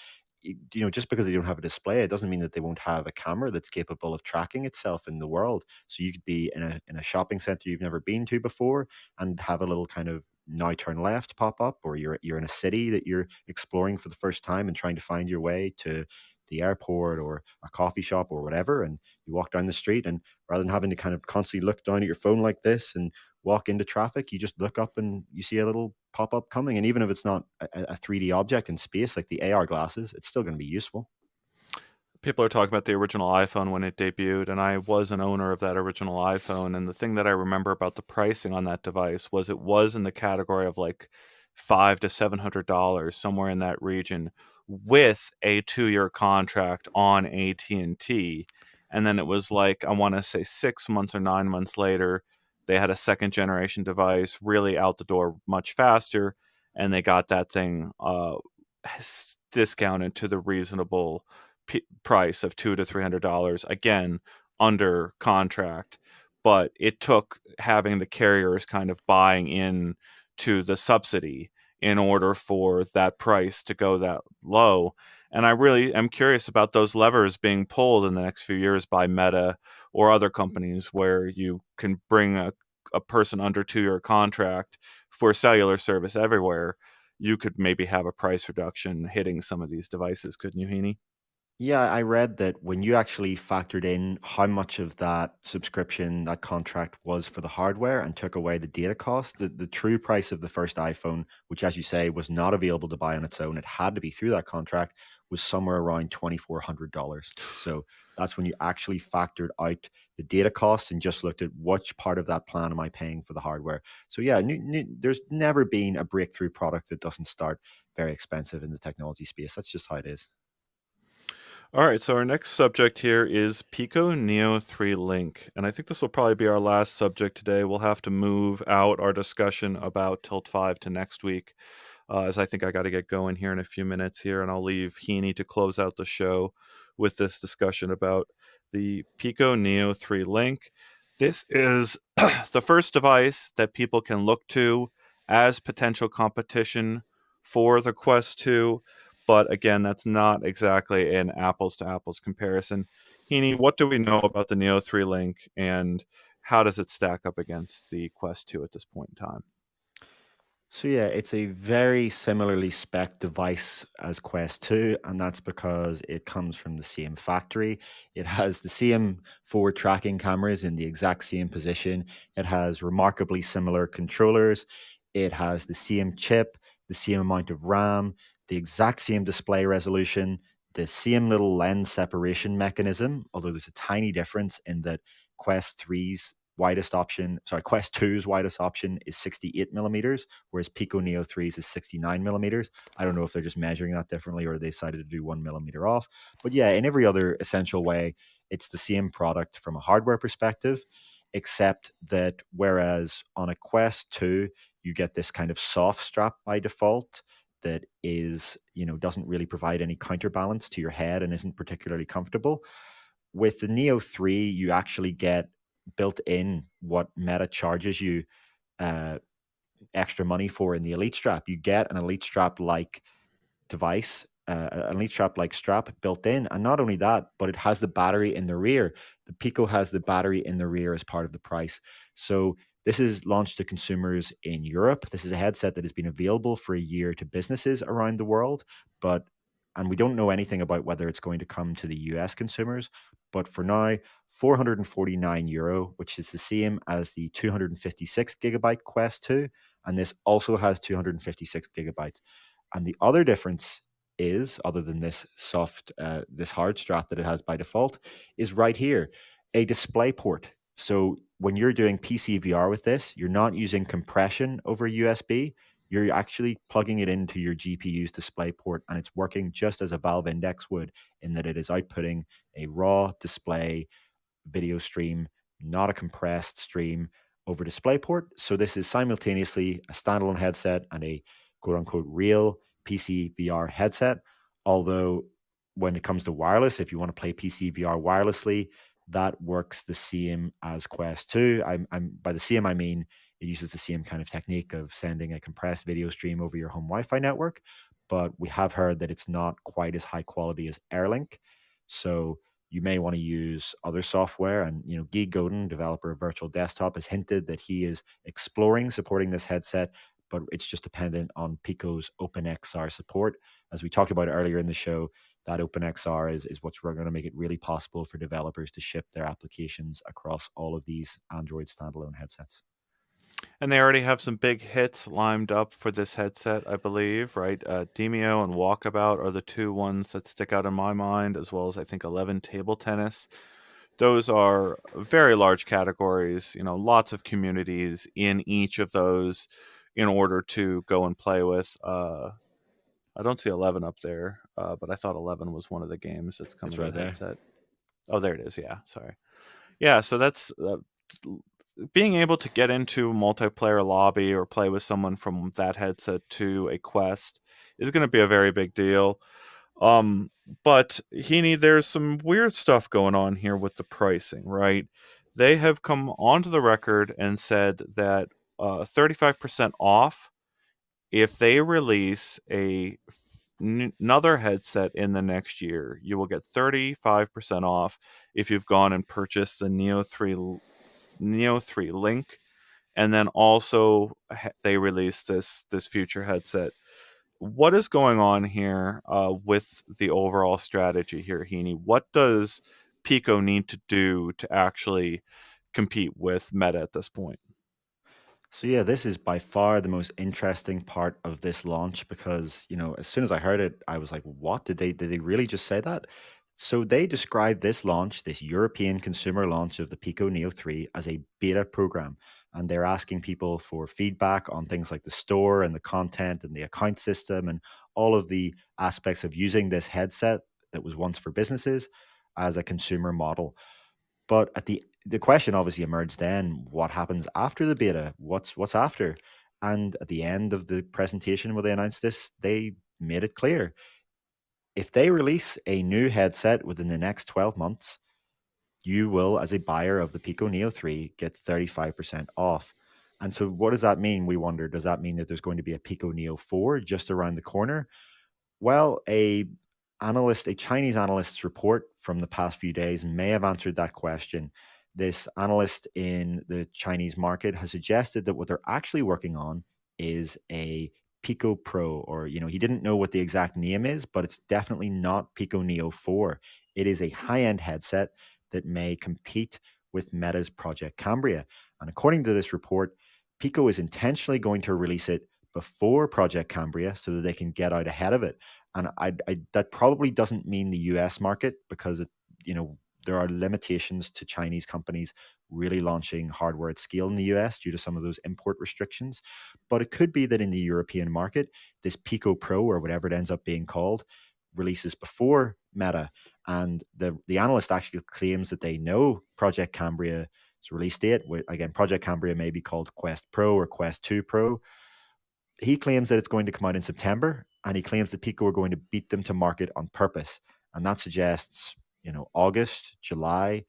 just because they don't have a display, it doesn't mean that they won't have a camera that's capable of tracking itself in the world. So you could be in a shopping center you've never been to before and have a little kind of now turn left pop up, or you're in a city that you're exploring for the first time and trying to find your way to the airport or a coffee shop or whatever, and you walk down the street, and rather than having to kind of constantly look down at your phone like this and walk into traffic, you just look up and you see a little pop up coming. And even if it's not a 3D object in space like the AR glasses, it's still going to be useful. People are talking about the original iPhone when it debuted, and I was an owner of that original iPhone. And the thing that I remember about the pricing on that device was it was in the category of like $500 to $700, somewhere in that region, with a 2-year contract on AT&T. And then it was like, I want to say 6 months or 9 months later, they had a second generation device really out the door much faster, and they got that thing discounted to the reasonable price of $200 to $300, again under contract. But it took having the carriers kind of buying in to the subsidy in order for that price to go that low. And I really am curious about those levers being pulled in the next few years by Meta or other companies, where you can bring a person under 2-year contract for cellular service everywhere. You could maybe have a price reduction hitting some of these devices, couldn't you, Heaney? Yeah, I read that when you actually factored in how much of that subscription, that contract was for the hardware and took away the data cost, the true price of the first iPhone, which, as you say, was not available to buy on its own, it had to be through that contract, was somewhere around $2,400. So that's when you actually factored out the data costs and just looked at which part of that plan am I paying for the hardware. So yeah, there's never been a breakthrough product that doesn't start very expensive in the technology space. That's just how it is. All right, so our next subject here is Pico Neo 3 Link. And I think this will probably be our last subject today. We'll have to move out our discussion about Tilt 5 to next week, as I think I got to get going here in a few minutes here, and I'll leave Heaney to close out the show with this discussion about the Pico Neo 3 Link. This is the first device that people can look to as potential competition for the Quest 2. But again, that's not exactly an apples to apples comparison. Heaney, what do we know about the Neo 3 Link, and how does it stack up against the Quest 2 at this point in time? So yeah, it's a very similarly spec device as Quest 2, and that's because it comes from the same factory. It has the same forward tracking cameras in the exact same position. It has remarkably similar controllers. It has the same chip, the same amount of RAM, the exact same display resolution, the same little lens separation mechanism, although there's a tiny difference in that Quest 2's widest option is 68 millimeters, whereas Pico Neo 3's is 69 millimeters. I don't know if they're just measuring that differently or they decided to do 1 millimeter off. But yeah, in every other essential way, it's the same product from a hardware perspective, except that whereas on a Quest 2, you get this kind of soft strap by default that doesn't really provide any counterbalance to your head and isn't particularly comfortable. With the Neo 3, you actually get built in what Meta charges you uh, extra money for in the Elite Strap. You get an Elite Strap like device, an Elite Strap like strap built in. And not only that, but it has the battery in the rear. The Pico has the battery in the rear as part of the price. So this is launched to consumers in Europe. This is a headset that has been available for a year to businesses around the world, and we don't know anything about whether it's going to come to the US consumers. But for now, €449, which is the same as the 256 gigabyte Quest 2. And this also has 256 gigabytes. And the other difference is, other than this this hard strap that it has by default, is right here, a display port. So when you're doing PC VR with this, you're not using compression over USB. You're actually plugging it into your GPU's display port, and it's working just as a Valve Index would, in that it is outputting a raw display video stream, not a compressed stream over DisplayPort. So this is simultaneously a standalone headset and a quote unquote real PC VR headset. Although when it comes to wireless, if you want to play PC VR wirelessly, that works the same as Quest 2. I'm by the same I mean it uses the same kind of technique of sending a compressed video stream over your home Wi-Fi network, but we have heard that it's not quite as high quality as Airlink. So you may want to use other software. And Guy Godin, developer of Virtual Desktop, has hinted that he is exploring supporting this headset, but it's just dependent on Pico's OpenXR support. As we talked about earlier in the show, that OpenXR is what's going to make it really possible for developers to ship their applications across all of these Android standalone headsets. And they already have some big hits lined up for this headset, I believe, right? Demio and Walkabout are the two ones that stick out in my mind, as well as I think 11 Table Tennis. Those are very large categories, lots of communities in each of those in order to go and play with. I don't see 11 up there, but I thought 11 was one of the games that's coming to the headset. Oh, there it is. Yeah, sorry. Yeah, so that's being able to get into multiplayer lobby or play with someone from that headset to a Quest is going to be a very big deal. But there's some weird stuff going on here with the pricing, right? They have come onto the record and said that 35% off if they release another headset in the next year. You will get 35% off if you've gone and purchased the Neo 3 Link, and then also they released this future headset. What is going on here with the overall strategy here, Heaney? What does Pico need to do to actually compete with Meta at this point? So yeah, this is by far the most interesting part of this launch because, as soon as I heard it, I was like, what? Did they really just say that? So they described this launch, this European consumer launch of the Pico Neo 3 as a beta program. And they're asking people for feedback on things like the store and the content and the account system and all of the aspects of using this headset that was once for businesses as a consumer model. But at the question obviously emerged then, what happens after the beta? What's after? And at the end of the presentation where they announced this, they made it clear. If they release a new headset within the next 12 months, you will, as a buyer of the Pico Neo 3, get 35% off. And so what does that mean? We wonder, does that mean that there's going to be a Pico Neo 4 just around the corner? Well, a Chinese analyst's report from the past few days may have answered that question. This analyst in the Chinese market has suggested that what they're actually working on is a Pico Pro, or he didn't know what the exact name is, but it's definitely not Pico Neo 4. It is a high-end headset that may compete with Meta's Project Cambria. And according to this report, Pico is intentionally going to release it before Project Cambria so that they can get out ahead of it. And that probably doesn't mean the US market because there are limitations to Chinese companies really launching hardware at scale in the US due to some of those import restrictions. But it could be that in the European market, this Pico Pro, or whatever it ends up being called, releases before Meta. And the analyst actually claims that they know Project Cambria's release date. Again, Project Cambria may be called Quest Pro or Quest 2 Pro. He claims that it's going to come out in September, and he claims that Pico are going to beat them to market on purpose. And that suggests, August, July,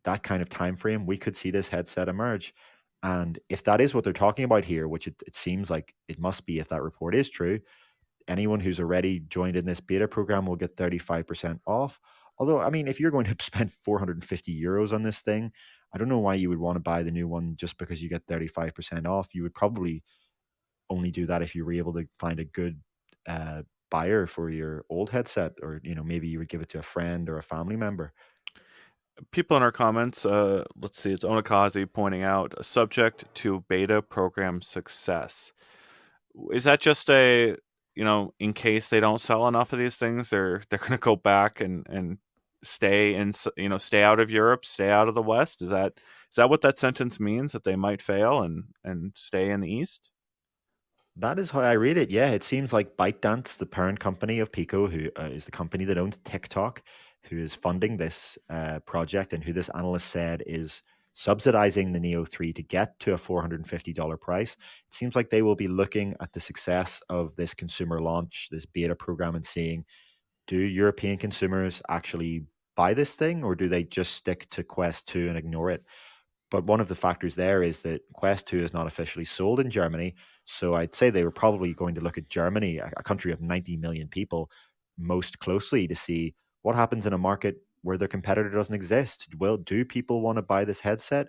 that kind of time frame, we could see this headset emerge. And if that is what they're talking about here, which it seems like it must be if that report is true, anyone who's already joined in this beta program will get 35% off. Although, I mean, if you're going to spend 450 euros on this thing, I don't know why you would want to buy the new one just because you get 35% off. You would probably only do that if you were able to find a good buyer for your old headset, or maybe you would give it to a friend or a family member. People in our comments, let's see, it's Onakazi pointing out, subject to beta program success. Is that just a in case they don't sell enough of these things, they're going to go back and stay in, stay out of Europe, stay out of the West. Is that what that sentence means? That they might fail and stay in the East? That is how I read it. Yeah, it seems like ByteDance, the parent company of Pico, who is the company that owns TikTok, who is funding this project, and who this analyst said is subsidizing the Neo 3 to get to a $450 price. It seems like they will be looking at the success of this consumer launch, this beta program, and seeing, do European consumers actually buy this thing, or do they just stick to Quest 2 and ignore it? But one of the factors there is that Quest 2 is not officially sold in Germany. So I'd say they were probably going to look at Germany, a country of 90 million people, most closely to see what happens in a market where their competitor doesn't exist. Well, do people want to buy this headset?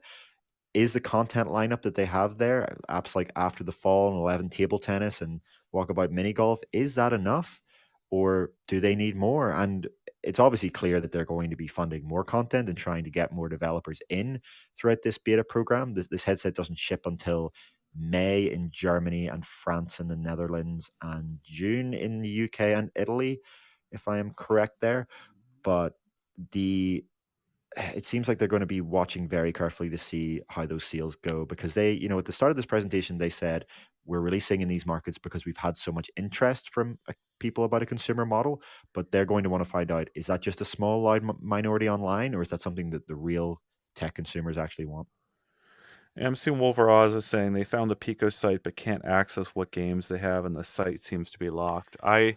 Is the content lineup that they have there, apps like After the Fall and 11 Table Tennis and Walkabout Mini Golf, is that enough? Or do they need more? And it's obviously clear that they're going to be funding more content and trying to get more developers in throughout this beta program. This headset doesn't ship until May in Germany and France and the Netherlands, and June in the UK and Italy, if I am correct there. But the it seems like they're going to be watching very carefully to see how those sales go, because they, at the start of this presentation, they said, we're releasing in these markets because we've had so much interest from people about a consumer model. But they're going to want to find out, is that just a small, loud minority online, or is that something that the real tech consumers actually want? MC Wolveraz is saying they found the Pico site but can't access what games they have, and the site seems to be locked. I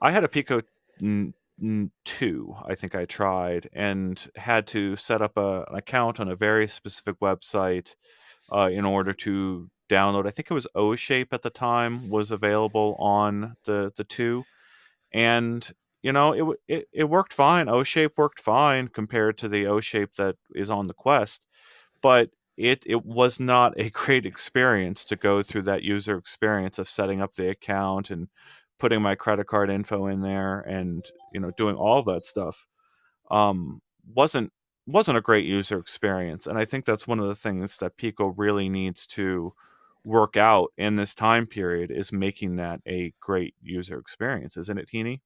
had a Pico 2, I think I tried, and had to set up an account on a very specific website in order to download. I think it was O-Shape at the time was available on the 2, and it worked fine. O-Shape worked fine compared to the O-Shape that is on the Quest, but it was not a great experience to go through that user experience of setting up the account and putting my credit card info in there and doing all that stuff. Wasn't a great user experience, and I think that's one of the things that Pico really needs to work out in this time period, is making that a great user experience, isn't it, Heaney?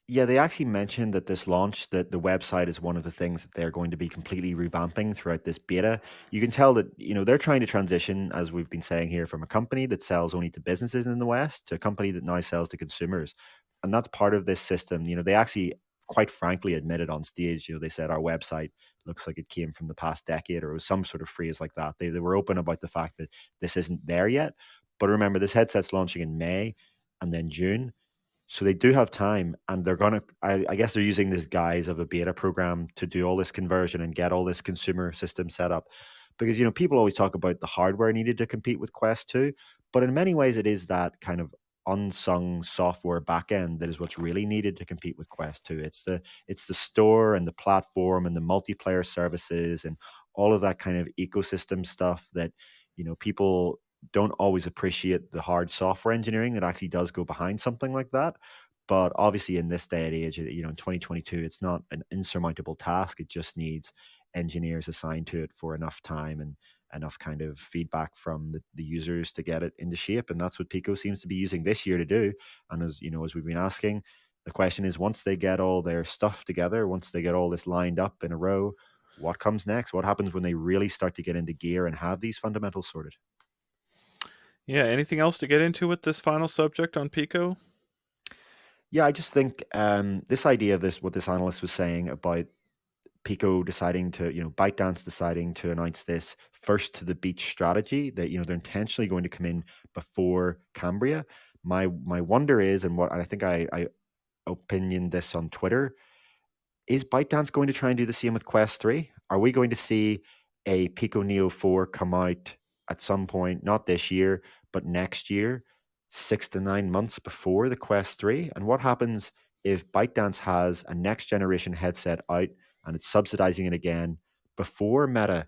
Yeah, they actually mentioned at this launch that the website is one of the things that they're going to be completely revamping throughout this beta. You can tell that, they're trying to transition, as we've been saying here, from a company that sells only to businesses in the West to a company that now sells to consumers. And that's part of this system. They actually, quite frankly, admitted on stage, they said our website looks like it came from the past decade, or it was some sort of phrase like that. They were open about the fact that this isn't there yet. But remember, this headset's launching in May and then June. So they do have time, and they're gonna. I guess they're using this guise of a beta program to do all this conversion and get all this consumer system set up, because people always talk about the hardware needed to compete with Quest 2, but in many ways it is that kind of unsung software backend that is what's really needed to compete with Quest 2. It's the store and the platform and the multiplayer services and all of that kind of ecosystem stuff that people don't always appreciate the hard software engineering that actually does go behind something like that. But obviously, in this day and age, in 2022, it's not an insurmountable task. It just needs engineers assigned to it for enough time and enough kind of feedback from the users to get it into shape. And that's what Pico seems to be using this year to do. And as we've been asking, the question is, once they get all their stuff together, once they get all this lined up in a row, what comes next? What happens when they really start to get into gear and have these fundamentals sorted? Yeah, anything else to get into with this final subject on Pico? Yeah, I just think this idea of what this analyst was saying about Pico deciding to, ByteDance deciding to announce this first to the beach strategy, that, they're intentionally going to come in before Cambria. My wonder is, and I think I opinioned this on Twitter, is ByteDance going to try and do the same with Quest 3? Are we going to see a Pico Neo 4 come out at some point, not this year, but next year, 6 to 9 months before the Quest 3? And what happens if ByteDance has a next generation headset out and it's subsidizing it again before Meta?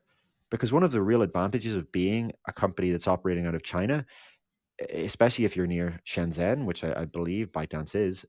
Because one of the real advantages of being a company that's operating out of China, especially if you're near Shenzhen, which I believe ByteDance is,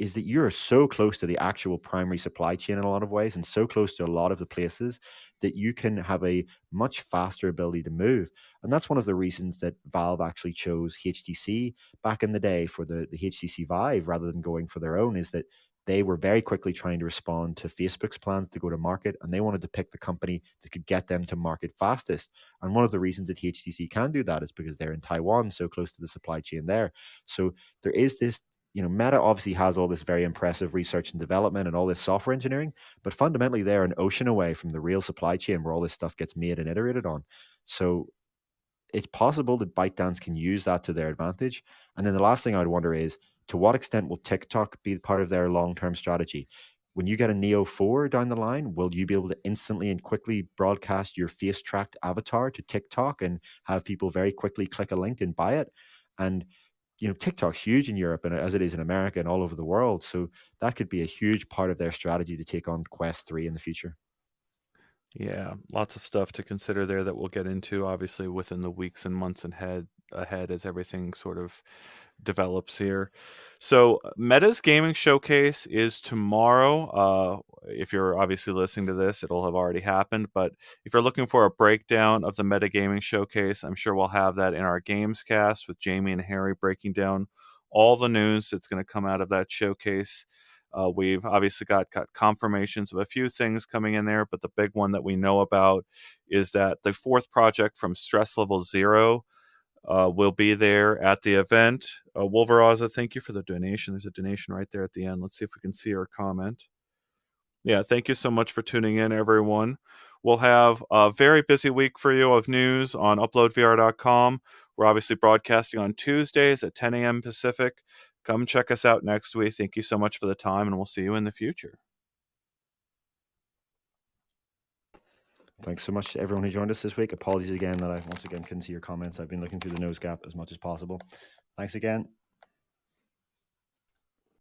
is that you're so close to the actual primary supply chain in a lot of ways, and so close to a lot of the places that you can have a much faster ability to move. And that's one of the reasons that Valve actually chose HTC back in the day for the HTC Vive rather than going for their own, is that they were very quickly trying to respond to Facebook's plans to go to market, and they wanted to pick the company that could get them to market fastest. And one of the reasons that HTC can do that is because they're in Taiwan, so close to the supply chain there. So there is this, Meta obviously has all this very impressive research and development and all this software engineering, but fundamentally they're an ocean away from the real supply chain where all this stuff gets made and iterated on. So it's possible that ByteDance can use that to their advantage. And then the last thing I would wonder is, to what extent will TikTok be part of their long-term strategy? When you get a Neo 4 down the line, will you be able to instantly and quickly broadcast your face-tracked avatar to TikTok and have people very quickly click a link and buy it? And TikTok's huge in Europe and as it is in America and all over the world. So that could be a huge part of their strategy to take on Quest 3 in the future. Yeah, lots of stuff to consider there that we'll get into, obviously, within the weeks and months ahead as everything sort of develops here. So Meta's gaming showcase is tomorrow. If you're obviously listening to this, it'll have already happened. But if you're looking for a breakdown of the Meta gaming showcase, I'm sure we'll have that in our Gamescast with Jamie and Harry breaking down all the news that's going to come out of that showcase. We've obviously got confirmations of a few things coming in there, but the big one that we know about is that the fourth project from Stress Level Zero will be there at the event. Wolveraza, thank you for the donation. There's a donation right there at the end. Let's see if we can see her comment. Yeah, thank you so much for tuning in, everyone. We'll have a very busy week for you of news on UploadVR.com. We're obviously broadcasting on Tuesdays at 10 a.m. Pacific. Come check us out next week. Thank you so much for the time, and we'll see you in the future. Thanks so much to everyone who joined us this week. Apologies again that I once again couldn't see your comments. I've been looking through the nose gap as much as possible. Thanks again.